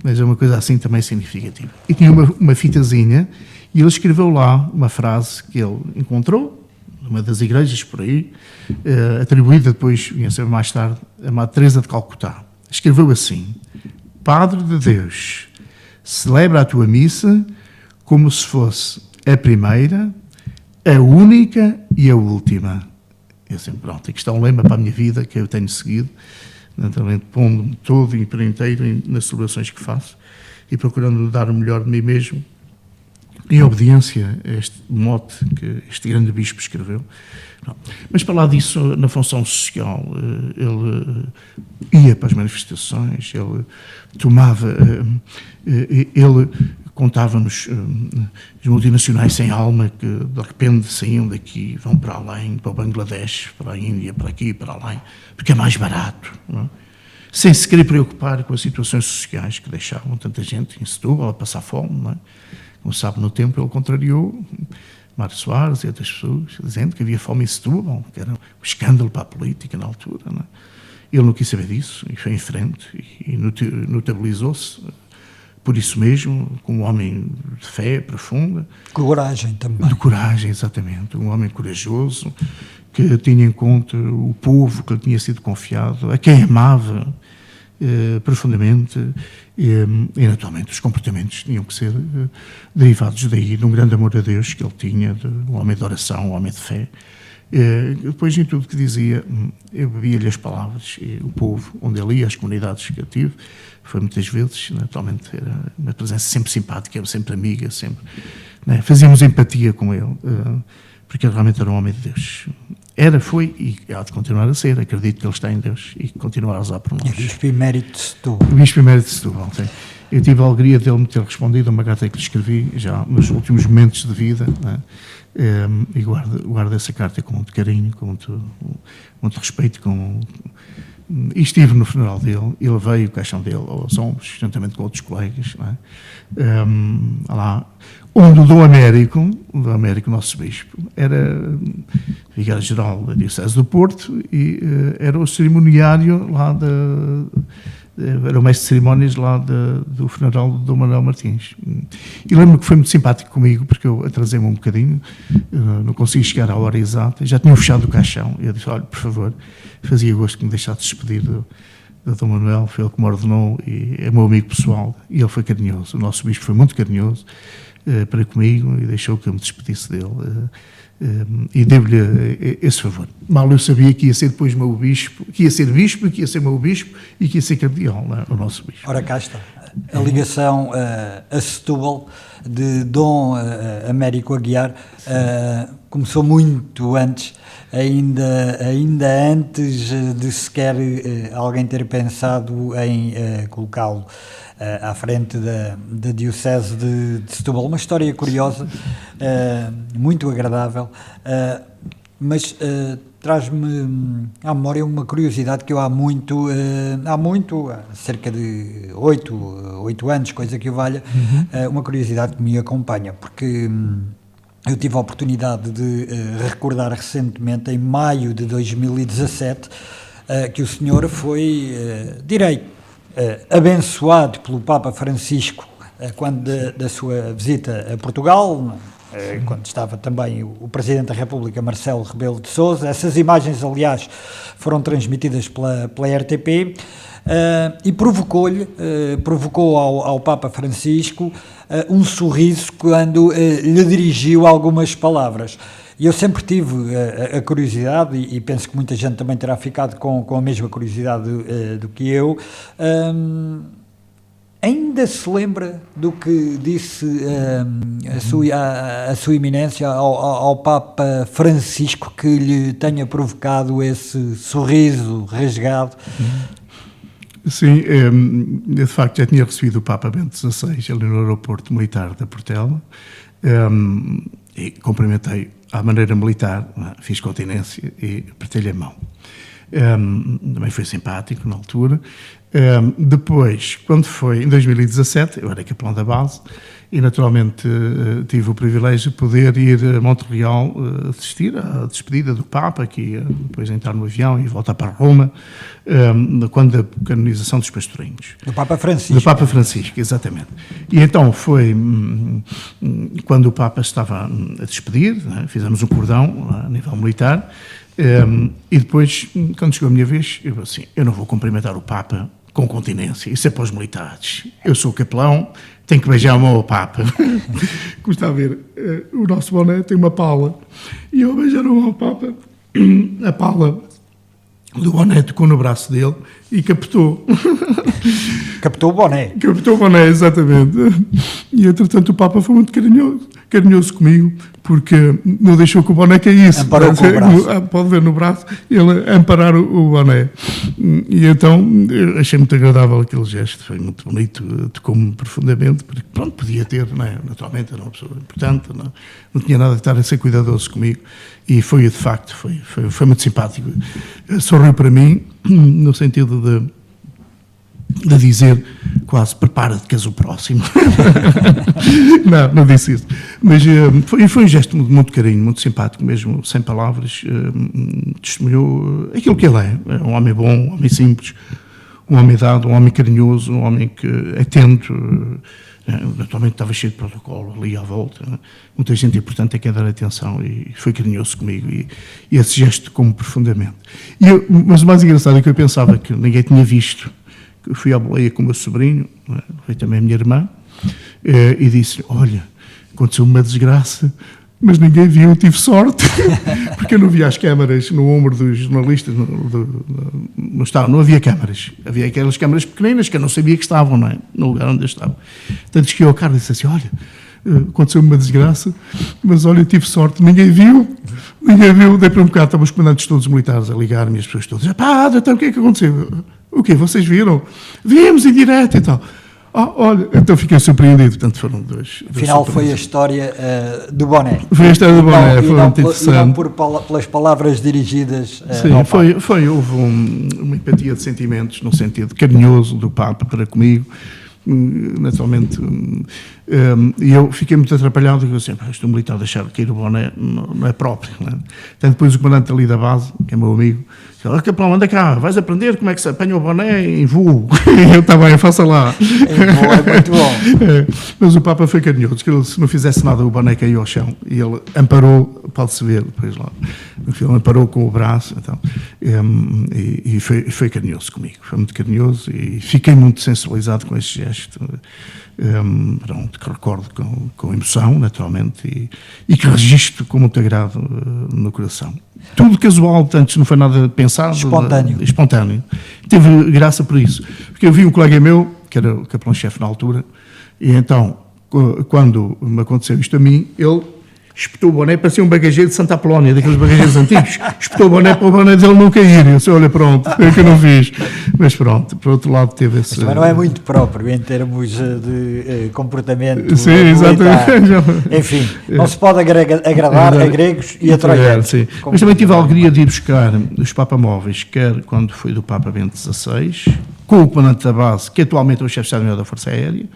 mas é uma coisa assim também significativa. E tinha uma fitazinha, e ele escreveu lá uma frase que ele encontrou, numa das igrejas por aí, atribuída depois, vinha ser mais tarde, a Madre Teresa de Calcutá. Escreveu assim: Padre de Deus, celebra a tua missa como se fosse a primeira, a única e a última. Eu sempre, pronto, aqui está um lema para a minha vida que eu tenho seguido, naturalmente pondo-me todo e por inteiro nas celebrações que faço e procurando dar o melhor de mim mesmo, em obediência a este mote que este grande bispo escreveu. Não. Mas para lá disso, na função social, ele ia para as manifestações, ele tomava, ele contava-nos os multinacionais sem alma que de repente saíam daqui, vão para além, para o Bangladesh, para a Índia, para aqui, para além, porque é mais barato, não é? Sem se querer preocupar com as situações sociais que deixavam tanta gente em Setúbal a passar fome, não é? Como sabe, no tempo ele contrariou Mário Soares e outras pessoas, dizendo que havia fome em Setúbal, que era um escândalo para a política na altura, não é? Ele não quis saber disso e foi em frente e notabilizou-se por isso mesmo, como um homem de fé profunda. Coragem também. De coragem, exatamente. Um homem corajoso, que tinha em conta o povo que lhe tinha sido confiado, a quem amava profundamente, e naturalmente os comportamentos tinham que ser derivados daí, de um grande amor a Deus que ele tinha, de um homem de oração, um homem de fé, Depois, em tudo que dizia, eu bebia-lhe as palavras, e o povo onde ele ia, as comunidades que eu tive, foi muitas vezes, naturalmente, era uma presença sempre simpática, sempre amiga, sempre, né? Fazíamos empatia com ele, porque ele realmente era um homem de Deus. Era, foi e há de continuar a ser. Acredito que ele está em Deus e continuará a usar por nós. E o Bispo Emérito de Setúbal. O Bispo Emérito de Setúbal, sim. Eu tive a alegria dele me ter respondido a uma carta que lhe escrevi já nos últimos momentos de vida, né? E guardo essa carta com muito carinho, com muito respeito. E estive no funeral dele e levei o caixão dele aos ombros, juntamente com outros colegas, né? Lá, onde o Dom Américo, nosso bispo, era vigário-geral da Diocese do Porto e era o cerimoniário lá era o mestre de cerimónias lá do funeral do Dom Manuel Martins. E lembro-me que foi muito simpático comigo, porque eu atrasei-me um bocadinho, não consegui chegar à hora exata, já tinham fechado o caixão, e eu disse, olha, por favor, fazia gosto que me deixasse despedir do Dom Manuel, foi ele que me ordenou, e é meu amigo pessoal, e ele foi carinhoso, o nosso bispo foi muito carinhoso para comigo, e deixou que eu me despedisse dele, e devo-lhe esse favor. Mal eu sabia que ia ser depois meu bispo, que ia ser bispo, que ia ser meu bispo e que ia ser cardeal, né, o nosso bispo. Ora, cá está. A ligação a Setúbal de Dom Américo Aguiar começou muito antes, ainda antes de sequer alguém ter pensado em colocá-lo à frente da Diocese de Setúbal. Uma história curiosa, muito agradável, mas traz-me à memória uma curiosidade que eu há cerca de 8 anos, coisa que o valha, uma curiosidade que me acompanha, porque eu tive a oportunidade de recordar recentemente, em maio de 2017, que o senhor foi, abençoado pelo Papa Francisco quando da sua visita a Portugal, quando estava também o Presidente da República, Marcelo Rebelo de Sousa. Essas imagens, aliás, foram transmitidas pela RTP, e provocou ao Papa Francisco um sorriso quando lhe dirigiu algumas palavras. E eu sempre tive a curiosidade, e penso que muita gente também terá ficado com a mesma curiosidade do que eu. Ainda se lembra do que disse a sua eminência ao Papa Francisco que lhe tenha provocado esse sorriso rasgado? Sim, de facto já tinha recebido o Papa Bento XVI ali no aeroporto militar da Portela, e cumprimentei à maneira militar, fiz continência e apertei-lhe a mão. Também foi simpático na altura. Depois, quando foi em 2017, eu era capelão da base e naturalmente tive o privilégio de poder ir a Montreal assistir à despedida do Papa, que ia depois entrar no avião e voltar para Roma, quando a canonização dos pastorinhos. Do Papa Francisco. Do Papa Francisco, exatamente. E então foi quando o Papa estava a despedir, né, fizemos um cordão a nível militar, e depois, quando chegou a minha vez, eu assim, eu não vou cumprimentar o Papa com continência, isso é para os militares. Eu sou capelão, tenho que beijar a mão ao Papa. Como está a ver, o nosso boné tem uma pala, e eu beijar a mão ao Papa, a pala do boné tocou no braço dele e captou. Captou o boné. Captou o boné, exatamente. E, entretanto, o Papa foi muito carinhoso comigo, porque não deixou que o boné caísse. Amparou com o braço. Pode ver no braço, ele amparar o boné. E então, eu achei muito agradável aquele gesto, foi muito bonito, tocou-me profundamente, porque pronto, podia ter, não é? Naturalmente, era uma pessoa importante, não tinha nada de estar a ser cuidadoso comigo, e foi, de facto, foi muito simpático. Sorriu para mim, no sentido de dizer quase, prepara-te que és o próximo. não disse isso. Mas foi um gesto de muito carinho, muito simpático mesmo, sem palavras. Testemunhou aquilo que ele é. É um homem bom, um homem simples, um homem dado, um homem carinhoso, um homem que é atento. Naturalmente estava cheio de protocolo ali à volta. Muita gente importante é que é dar atenção, e foi carinhoso comigo, e esse gesto tocou-me profundamente. Mas o mais engraçado é que eu pensava que ninguém tinha visto. Eu fui à boleia com o meu sobrinho, foi também a minha irmã, e disse: olha, aconteceu uma desgraça mas ninguém viu, tive sorte, porque eu não via as câmaras no ombro dos jornalistas, não havia câmaras, havia aquelas câmaras pequeninas que eu não sabia que estavam, não é? No lugar onde eu estava. Portanto, cheguei ao carro e disse assim, olha, aconteceu-me uma desgraça, mas olha, tive sorte, ninguém viu, dei para um bocado, estavam os comandantes todos militares a ligar-me, as pessoas todas, pá, então o que é que aconteceu? O quê? Vocês viram? Vimos em direto e tal. Olha, então fiquei surpreendido, portanto foram dois. Afinal foi a história do boné. Foi a história do boné, foi muito interessante. E não pelas palavras dirigidas Sim, ao Papa. houve uma empatia de sentimentos, num sentido carinhoso do Papa para comigo, naturalmente, e eu fiquei muito atrapalhado, porque eu sempre, este militar deixar cair o boné não é próprio, não é? Então depois o comandante ali da base, que é meu amigo, disse, capelão, anda cá, vais aprender como é que se apanha o boné em voo. Eu, está bem, faça lá. Em voo é muito bom. Mas o Papa foi carinhoso, que ele, se não fizesse nada, o boné caiu ao chão, e ele amparou, pode-se ver depois lá, ele amparou com o braço, então, e foi carinhoso comigo, foi muito carinhoso, e fiquei muito sensibilizado com esse gesto, pronto, que recordo com emoção, naturalmente, e que registro com muito agrado no coração. Tudo casual, antes não foi nada pensado. Espontâneo. Teve graça por isso. Porque eu vi um colega meu, que era o capelão-chefe na altura, e então, quando me aconteceu isto a mim, ele espetou o boné, parecia um bagageiro de Santa Apolónia, daqueles bagageiros antigos, espetou o boné para o boné dele não cair. Eu disse, olha, pronto, é que eu não fiz. Mas pronto, por outro lado teve esse... Mas não é muito próprio em termos de comportamento. Sim, exatamente. Enfim, não se pode agradar a gregos e a troianos. Sim. Mas também tive a alegria de ir buscar os papamóveis, quer quando foi do Papa Bento XVI, com o comandante da base, que atualmente é o chefe de Estado-Maior da Força Aérea,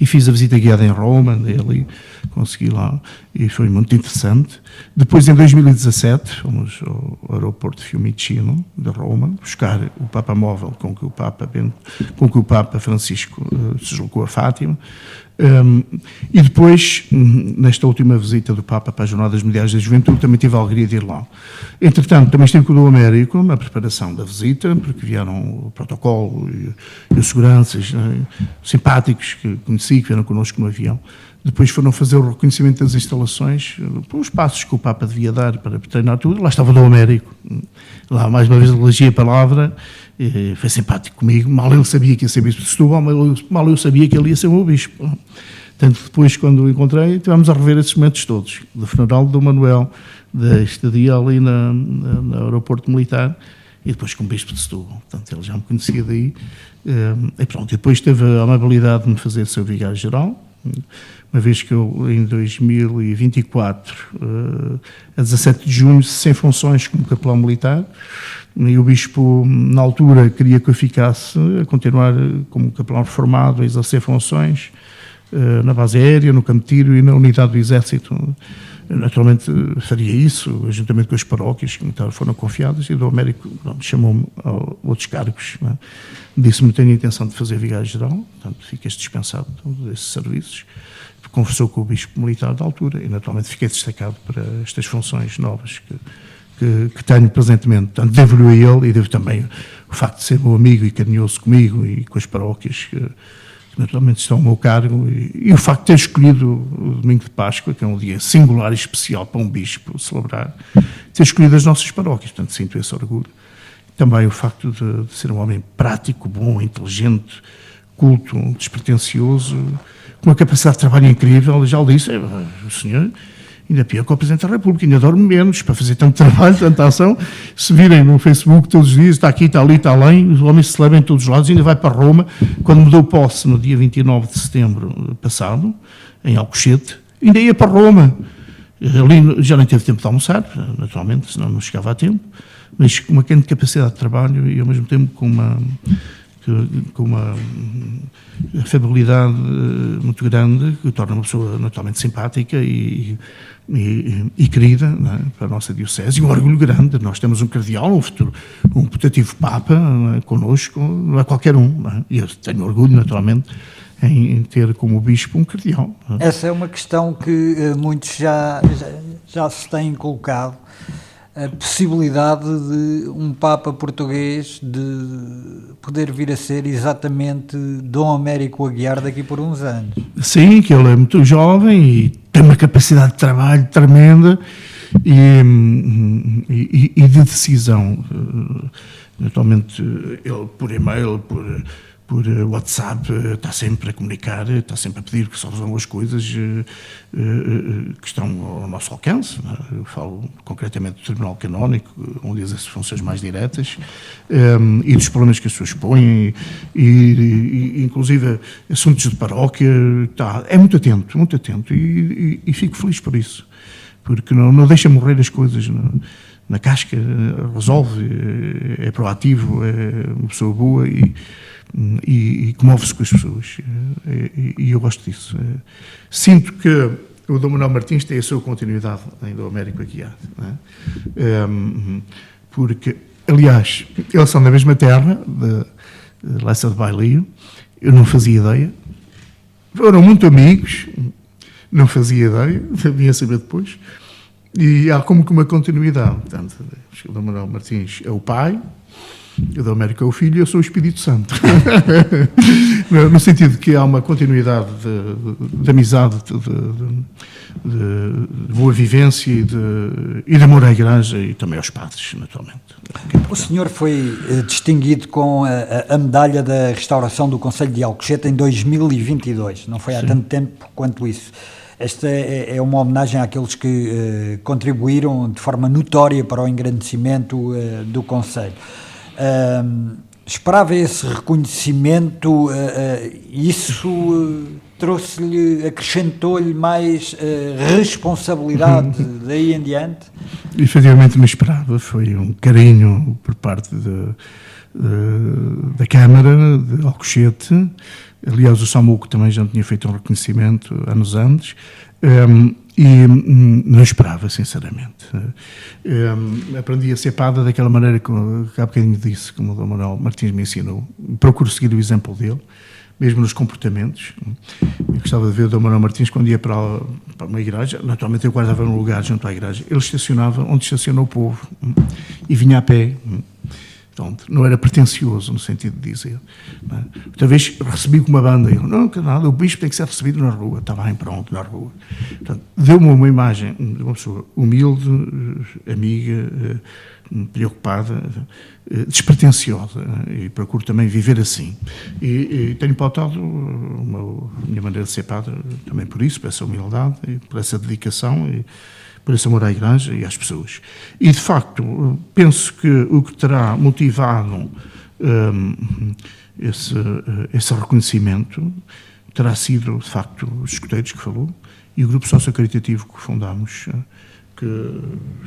e fiz a visita guiada em Roma, andei ali, consegui lá, e foi muito interessante. Depois, em 2017, fomos ao aeroporto Fiumicino, de Roma, buscar o Papa Móvel com que o Papa Francisco se deslocou a Fátima, e depois, nesta última visita do Papa para as Jornadas Mundiais da Juventude, também tive a alegria de ir lá. Entretanto, também estive com o Dom Américo na preparação da visita, porque vieram o protocolo e os seguranças, né, simpáticos que conheci, que vieram connosco no avião. Depois foram fazer o reconhecimento das instalações, pelos passos que o Papa devia dar para treinar tudo. Lá estava o Dom Américo. Lá, mais uma vez, elegi a palavra, foi simpático comigo. Mal ele sabia que ia ser bispo de Setúbal, mal eu sabia que ele ia ser o meu bispo. Portanto, depois, quando o encontrei, tivemos a rever esses momentos todos. Do funeral do Manuel, da estadia ali no aeroporto militar, e depois com o bispo de Setúbal. Portanto, ele já me conhecia daí. E pronto, depois teve a amabilidade de me fazer seu vigário-geral, uma vez que eu, em 2024, a 17 de junho, sem funções como capelão militar, e o bispo, na altura, queria que eu ficasse a continuar como capelão reformado, a exercer funções na base aérea, no campo de tiro e na unidade do Exército. Naturalmente faria isso, juntamente com as paróquias que foram confiadas, e o Dom Américo chamou-me a outros cargos. Né? Disse-me que tenho a intenção de fazer vigário-geral, portanto fiquei dispensado desses serviços. Conversou com o bispo militar da altura e naturalmente fiquei destacado para estas funções novas que tenho presentemente. Portanto, devo-lhe a ele e devo também o facto de ser meu amigo e carinhoso comigo e com as paróquias que naturalmente estão ao meu cargo, e o facto de ter escolhido o domingo de Páscoa, que é um dia singular e especial para um bispo celebrar, ter escolhido as nossas paróquias, portanto sinto esse orgulho. Também o facto de ser um homem prático, bom, inteligente, culto, despretensioso, com uma capacidade de trabalho incrível. Já o disse, o senhor ainda pior que o Presidente da República, ainda dorme menos para fazer tanto trabalho, tanta ação. Se virem no Facebook todos os dias, está aqui, está ali, está além, o homem se celebra em todos os lados, ainda vai para Roma. Quando me deu posse, no dia 29 de setembro passado, em Alcochete, ainda ia para Roma. Ali já nem teve tempo de almoçar, naturalmente, senão não chegava a tempo, mas com uma grande capacidade de trabalho e ao mesmo tempo com uma afabilidade muito grande, que o torna uma pessoa naturalmente simpática e querida, não é, para a nossa diocese, e um orgulho grande. Nós temos um cardeal, um putativo Papa, não é, connosco, não é qualquer um, não é? E eu tenho orgulho, naturalmente, em ter como bispo um cardeal. Não é? Essa é uma questão que muitos já se têm colocado, a possibilidade de um Papa português de poder vir a ser exatamente Dom Américo Aguiar daqui por uns anos. Sim, que ele é muito jovem e tem tem uma capacidade de trabalho tremenda e de decisão. Naturalmente, ele por e-mail, por WhatsApp, está sempre a comunicar, está sempre a pedir que se resolvam as coisas que estão ao nosso alcance. Eu falo concretamente do Tribunal Canónico, onde exerce funções mais diretas, e dos problemas que as pessoas põem, e inclusive assuntos de paróquia. É muito atento, e fico feliz por isso, porque não deixa morrer as coisas na casca, resolve, é proativo, é uma pessoa boa e comove-se com as pessoas, e eu gosto disso. Sinto que o Dom Manuel Martins tem a sua continuidade em Dom Américo Aguiar, não é? Porque, aliás, eles são da mesma terra, de Lessa de Bailio, eu não fazia ideia, foram muito amigos, não fazia ideia, vim a saber depois, e há como que uma continuidade. Portanto, o Dom Manuel Martins é o pai, o Dom Américo é o filho e eu sou o Espírito Santo. No sentido que há uma continuidade de amizade, de boa vivência e de amor à Igreja e também aos padres, naturalmente. O senhor foi distinguido com a medalha da restauração do Concelho de Alcochete em 2022, não foi há tanto tempo quanto isso. Esta é uma homenagem àqueles que contribuíram de forma notória para o engrandecimento do Concelho. Esperava esse reconhecimento, isso trouxe-lhe, acrescentou-lhe mais responsabilidade daí em diante? Efetivamente não esperava, foi um carinho por parte da Câmara de Alcochete. Aliás, o Samuco também já tinha feito um reconhecimento anos antes, e não esperava, sinceramente. Aprendi a ser padre daquela maneira que há bocadinho disse, como o Dom Manuel Martins me ensinou. Procuro seguir o exemplo dele, mesmo nos comportamentos. Eu gostava de ver o Dom Manuel Martins quando ia para uma igreja. Naturalmente eu guardava um lugar junto à igreja. Ele estacionava onde estaciona o povo e vinha a pé. Pronto, não era pretencioso no sentido de dizer. Outra vez recebi com uma banda, eu, não, que nada, o bispo tem que ser recebido na rua. Está bem, pronto, na rua. Portanto, deu-me uma imagem de uma pessoa humilde, amiga, preocupada, despretensiosa, e procuro também viver assim. E tenho pautado a minha maneira de ser padre também por isso, por essa humildade, e por essa dedicação, e por esse amor à Igreja e às pessoas. E, de facto, penso que o que terá motivado esse reconhecimento terá sido, de facto, os escuteiros que falou e o grupo sociocaritativo que fundámos, que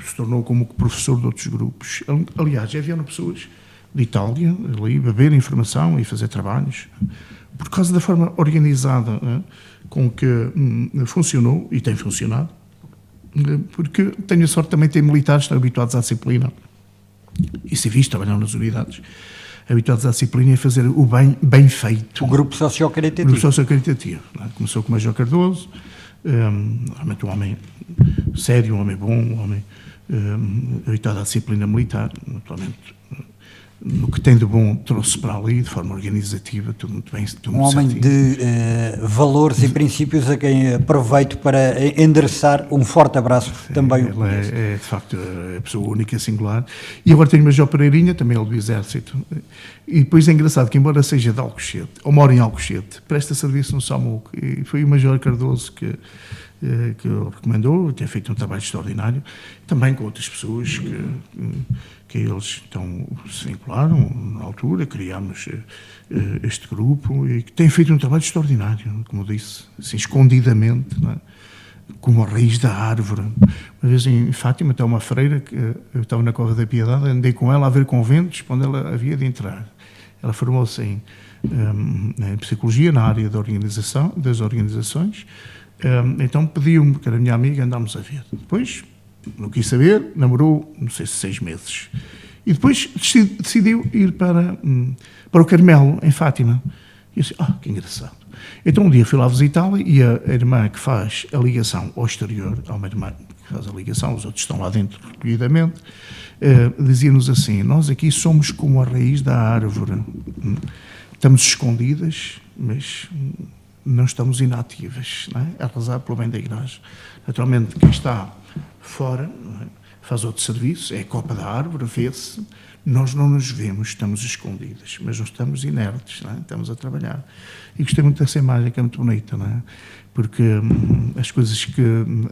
se tornou como professor de outros grupos. Aliás, já vieram pessoas de Itália, ali, beber informação e fazer trabalhos, por causa da forma organizada com que funcionou e tem funcionado. Porque tenho a sorte também de ter militares que estão habituados à disciplina e civis, trabalham nas unidades, habituados à disciplina e fazer o bem feito. O grupo sociocaritativo. O grupo sociocaritativo. Começou com o Major Cardoso, realmente um homem sério, um homem bom, um homem habituado à disciplina militar, naturalmente. No que tem de bom trouxe para ali, de forma organizativa, tudo muito bem. Tudo um muito homem certinho. De valores e princípios a quem aproveito para endereçar um forte abraço também. Ele é, de facto, a pessoa única, singular. E agora tenho o Major Pereirinha, também ele do Exército. E depois é engraçado que, embora seja de Alcochete, ou mora em Alcochete, presta serviço no Samuco. E foi o Major Cardoso que o recomendou, tem feito um trabalho extraordinário, também com outras pessoas que eles se vincularam na altura, criámos este grupo e que tem feito um trabalho extraordinário, como eu disse, assim, escondidamente, não é? Como a raiz da árvore. Uma vez em Fátima está uma freira, que eu estava na Cova da Piedade, andei com ela a ver conventos onde ela havia de entrar. Ela formou-se em psicologia na área das organizações. Então pediu-me, que era a minha amiga, andámos a ver. Depois, não quis saber, namorou, não sei se 6 meses. E depois decidiu ir para o Carmelo, em Fátima. E eu disse, que engraçado. Então um dia fui lá visitá-la e a irmã que faz a ligação ao exterior, há uma irmã que faz a ligação, os outros estão lá dentro recolhidamente, dizia-nos assim, nós aqui somos como a raiz da árvore. Estamos escondidas, mas não estamos inativas, não é? A rezar pelo bem da Igreja. Naturalmente, quem está fora, não é? Faz outro serviço, é a copa da árvore, vê-se, nós não nos vemos, estamos escondidas, mas não estamos inertes, não é? Estamos a trabalhar. E gostei muito dessa imagem, que é muito bonita, não é? Porque as coisas que,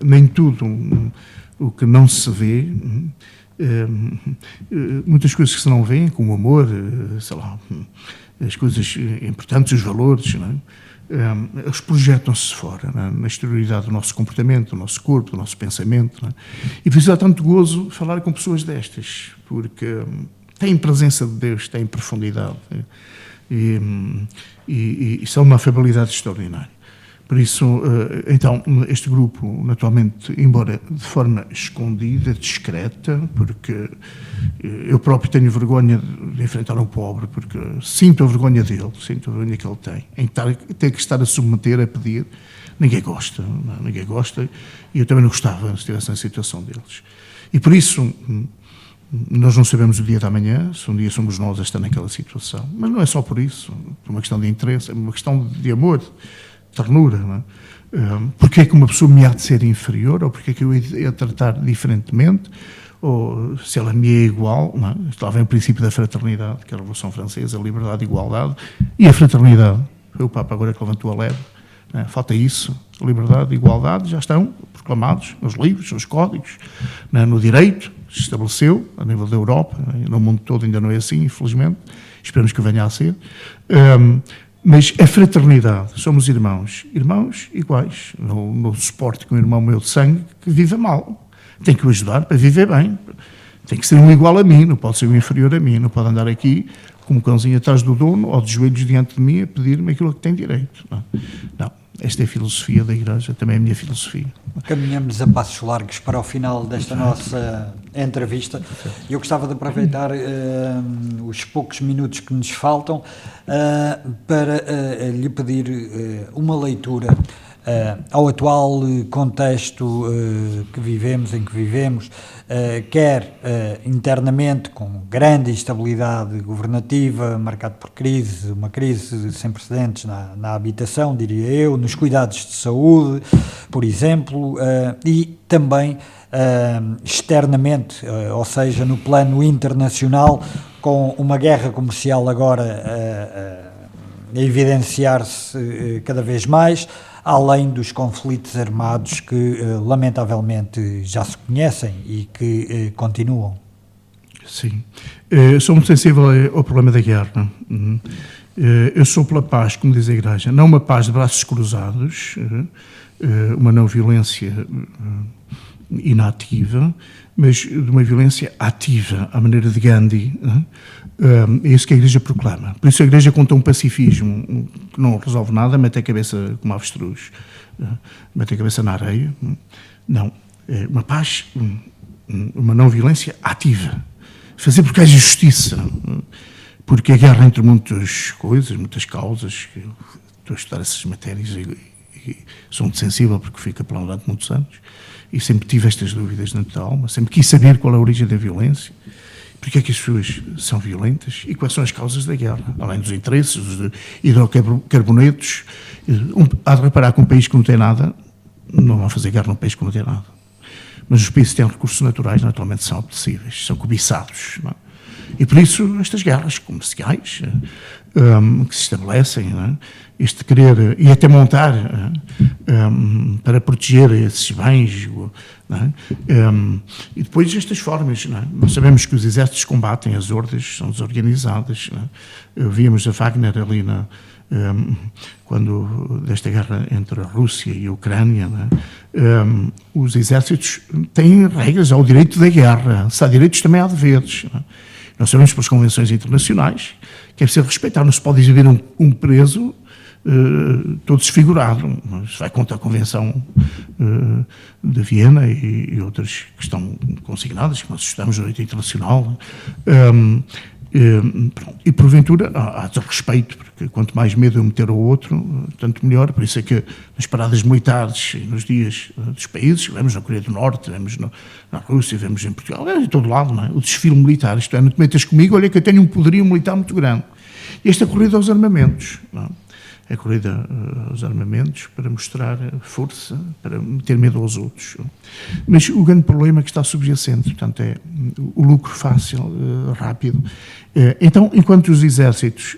nem tudo o que não se vê, muitas coisas que se não vêem, como o amor, sei lá, as coisas importantes, os valores, não é? Eles projetam-se fora, na exterioridade do nosso comportamento, do nosso corpo, do nosso pensamento. Não é? E por isso dá tanto gozo falar com pessoas destas, porque têm presença de Deus, têm profundidade e são uma afabilidade extraordinária. Por isso, então, este grupo, naturalmente, embora de forma escondida, discreta, porque eu próprio tenho vergonha de enfrentar um pobre, porque sinto a vergonha dele, sinto a vergonha que ele tem, em ter que estar a submeter, a pedir. Ninguém gosta, não, ninguém gosta, e eu também não gostava se estivesse na situação deles. E por isso, nós não sabemos o dia da manhã, se um dia somos nós a estar naquela situação, mas não é só por isso, por uma questão de interesse, é uma questão de amor, ternura, não é? Porque é que uma pessoa me há de ser inferior, ou porque é que eu ia tratar diferentemente, ou se ela me é igual, não é? Lá vem o princípio da fraternidade, que é a Revolução Francesa, a liberdade, a igualdade, e a fraternidade. Foi o Papa agora que levantou a lebre. É? Falta isso, a liberdade e a igualdade já estão proclamados nos livros, nos códigos, no direito, se estabeleceu a nível da Europa, no mundo todo ainda não é assim, infelizmente, esperamos que venha a ser. Mas a fraternidade, somos irmãos iguais, no suporte com um irmão meu de sangue que vive mal. Tem que o ajudar para viver bem. Tem que ser um igual a mim, não pode ser um inferior a mim, não pode andar aqui como cãozinho atrás do dono ou de joelhos diante de mim a pedir-me aquilo a que tem direito. Não, esta é a filosofia da Igreja, também é a minha filosofia. Caminhamos a passos largos para o final desta nossa entrevista. Eu gostava de aproveitar os poucos minutos que nos faltam para lhe pedir uma leitura ao atual contexto em que vivemos, quer internamente com grande instabilidade governativa, marcado por crise, uma crise sem precedentes na habitação, diria eu, nos cuidados de saúde, por exemplo, e também externamente, ou seja, no plano internacional, com uma guerra comercial agora a evidenciar-se cada vez mais, além dos conflitos armados que, lamentavelmente, já se conhecem e que continuam. Sim. Sou muito sensível ao problema da guerra. Eu sou pela paz, como diz a Igreja, não uma paz de braços cruzados, uma não violência inativa, mas de uma violência ativa, à maneira de Gandhi. É isso que a Igreja proclama. Por isso a Igreja conta um pacifismo que não resolve nada, mete a cabeça como avestruz, mete a cabeça na areia. Não, é uma paz, uma não violência ativa. Fazer porque há justiça, porque a guerra entre muitas coisas, muitas causas, que estou a estudar essas matérias e sou muito sensível porque fui capelão durante muitos anos e sempre tive estas dúvidas dentro da alma, sempre quis saber qual é a origem da violência, porque é que as pessoas são violentas e quais são as causas da guerra, além dos interesses, dos hidrocarbonetos. Há de reparar que um país que não tem nada, não vai fazer guerra num país que não tem nada. Mas os países que têm recursos naturais, naturalmente, são apetecíveis, são cobiçados. Não é? E por isso, estas guerras comerciais que se estabelecem, não é? Este querer, e até montar para proteger esses bens, não é? E depois estas formas, não é? Nós sabemos que os exércitos combatem, as hordas são desorganizadas. Não é? Víamos a Wagner ali quando desta guerra entre a Rússia e a Ucrânia, não é? Os exércitos têm regras, há o direito da guerra, se há direitos também há deveres. Não é? Nós sabemos pelas convenções internacionais que é preciso respeitar, não se pode exibir um preso todo desfigurado. Isso vai contra a Convenção de Viena e outras que estão consignadas, que nós estudamos no direito internacional. E porventura há respeito, porque quanto mais medo eu meter ao outro, tanto melhor. Por isso é que nas paradas militares, nos dias dos países, vemos na Coreia do Norte, vemos na Rússia, vemos em Portugal, em todo lado, não é? O desfile militar, isto é, não te metas comigo, olha que eu tenho um poderio militar muito grande. E esta corrida aos armamentos, não é? a corrida aos armamentos para mostrar força, para meter medo aos outros. Mas o grande problema que está subjacente, portanto, é o lucro fácil, rápido. Então, enquanto os exércitos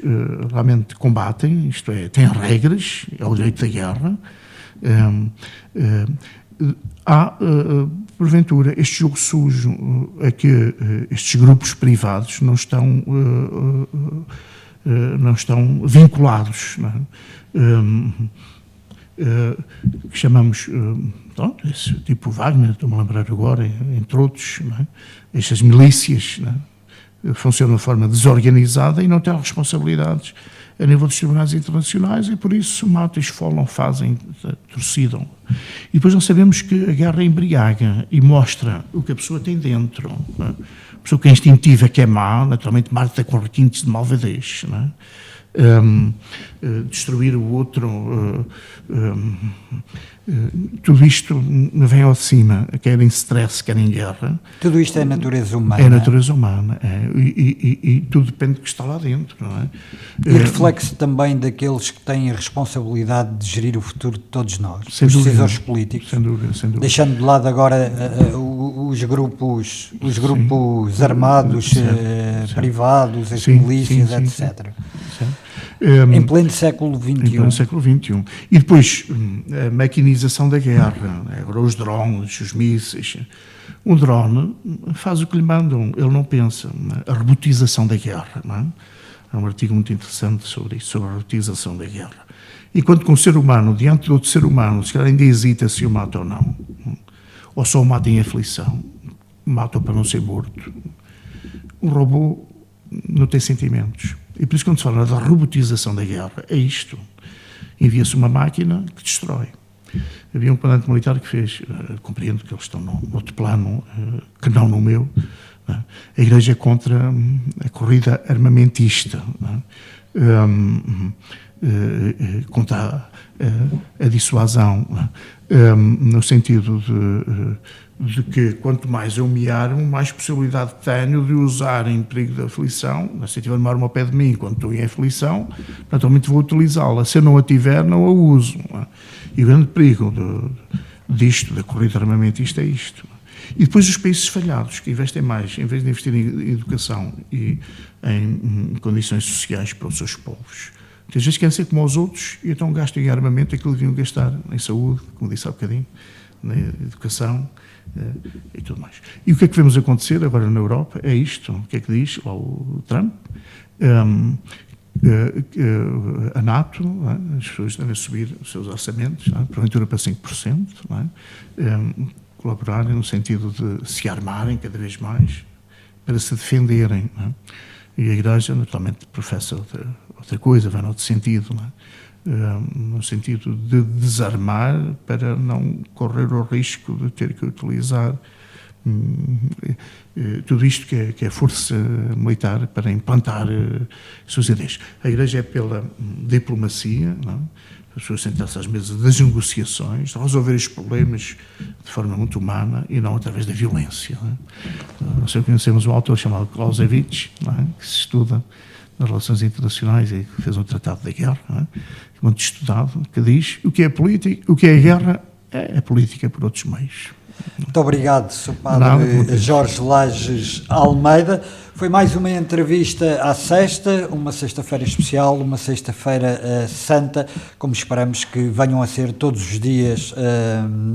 realmente combatem, isto é, têm regras, é o direito da guerra, há, porventura, este jogo sujo a que estes grupos privados não estão vinculados, não é? Que chamamos, esse tipo Wagner, estou-me a lembrar agora, entre outros, não é? Estas milícias, não é? Funcionam de forma desorganizada e não têm responsabilidades a nível dos tribunais internacionais e por isso matam, esfolam, fazem, torcidam. E depois nós sabemos que a guerra embriaga e mostra o que a pessoa tem dentro. Não é? A pessoa que é instintiva, que é má, naturalmente mata com requintes de malvadez. Não é? Destruir o outro, tudo isto vem ao de cima, quer em stress, quer em guerra. Tudo isto é natureza humana. É natureza humana, e tudo depende do que está lá dentro, não é? E reflete-se também daqueles que têm a responsabilidade de gerir o futuro de todos nós, sem os dúvida, decisores políticos. Sem dúvida. Deixando de lado agora os grupos armados, privados, as milícias, etc. Em pleno século XXI. Em pleno século XXI. E depois, a maquinização da guerra, agora os drones, os mísseis. Um drone faz o que lhe mandam, ele não pensa. A robotização da guerra, não é? Há um artigo muito interessante sobre isso, sobre a robotização da guerra. Enquanto que um ser humano, diante de outro ser humano, se calhar ainda hesita se o mata ou não. Ou só o mata em aflição. Mata-o para não ser morto. Um robô não tem sentimentos. E por isso, quando se fala da robotização da guerra, é isto. Envia-se uma máquina que destrói. Havia um comandante militar que fez, compreendo que eles estão no outro plano, que não no meu, não é? A Igreja é contra a corrida armamentista, não é? Contra a dissuasão, não é? No sentido de que quanto mais eu me armo, mais possibilidade tenho de usar em perigo de aflição. Se eu tiver uma arma ao pé de mim quando estou em aflição, naturalmente vou utilizá-la. Se eu não a tiver, não a uso. Não é? E o grande perigo disto, da corrida armamentista, é isto. E depois os países falhados, que investem mais, em vez de investir em educação e em condições sociais para os seus povos, às vezes querem ser como os outros e então gastam em armamento aquilo que deviam gastar em saúde, como disse há bocadinho, na educação e tudo mais. E o que é que vemos acontecer agora na Europa? É isto. O que é que diz lá o Trump? A NATO, as pessoas devem subir os seus orçamentos, porventura para 5%, colaborarem no sentido de se armarem cada vez mais para se defenderem. E a Igreja, naturalmente, professa outra coisa, vai noutro sentido, no sentido de desarmar para não correr o risco de ter que utilizar tudo isto que é força militar para implantar suas ideias. A Igreja é pela diplomacia, não? As pessoas sentam-se às mesas das negociações, de resolver os problemas de forma muito humana e não através da violência. Nós conhecemos um autor chamado Clausewitz, que se estuda nas relações internacionais e que fez um tratado da guerra, muito estudado, que diz o que é política, o que é a guerra é a política por outros meios. Muito obrigado, Sr. Padre Jorge Lages Almeida. Foi mais uma entrevista à sexta, uma sexta-feira especial, uma sexta-feira santa, como esperamos que venham a ser todos os dias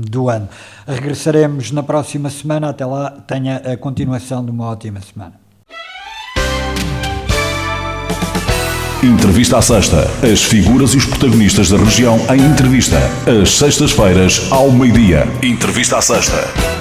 do ano. Regressaremos na próxima semana. Até lá, tenha a continuação de uma ótima semana. Entrevista à Sexta. As figuras e os protagonistas da região em entrevista. Às sextas-feiras, ao meio-dia. Entrevista à Sexta.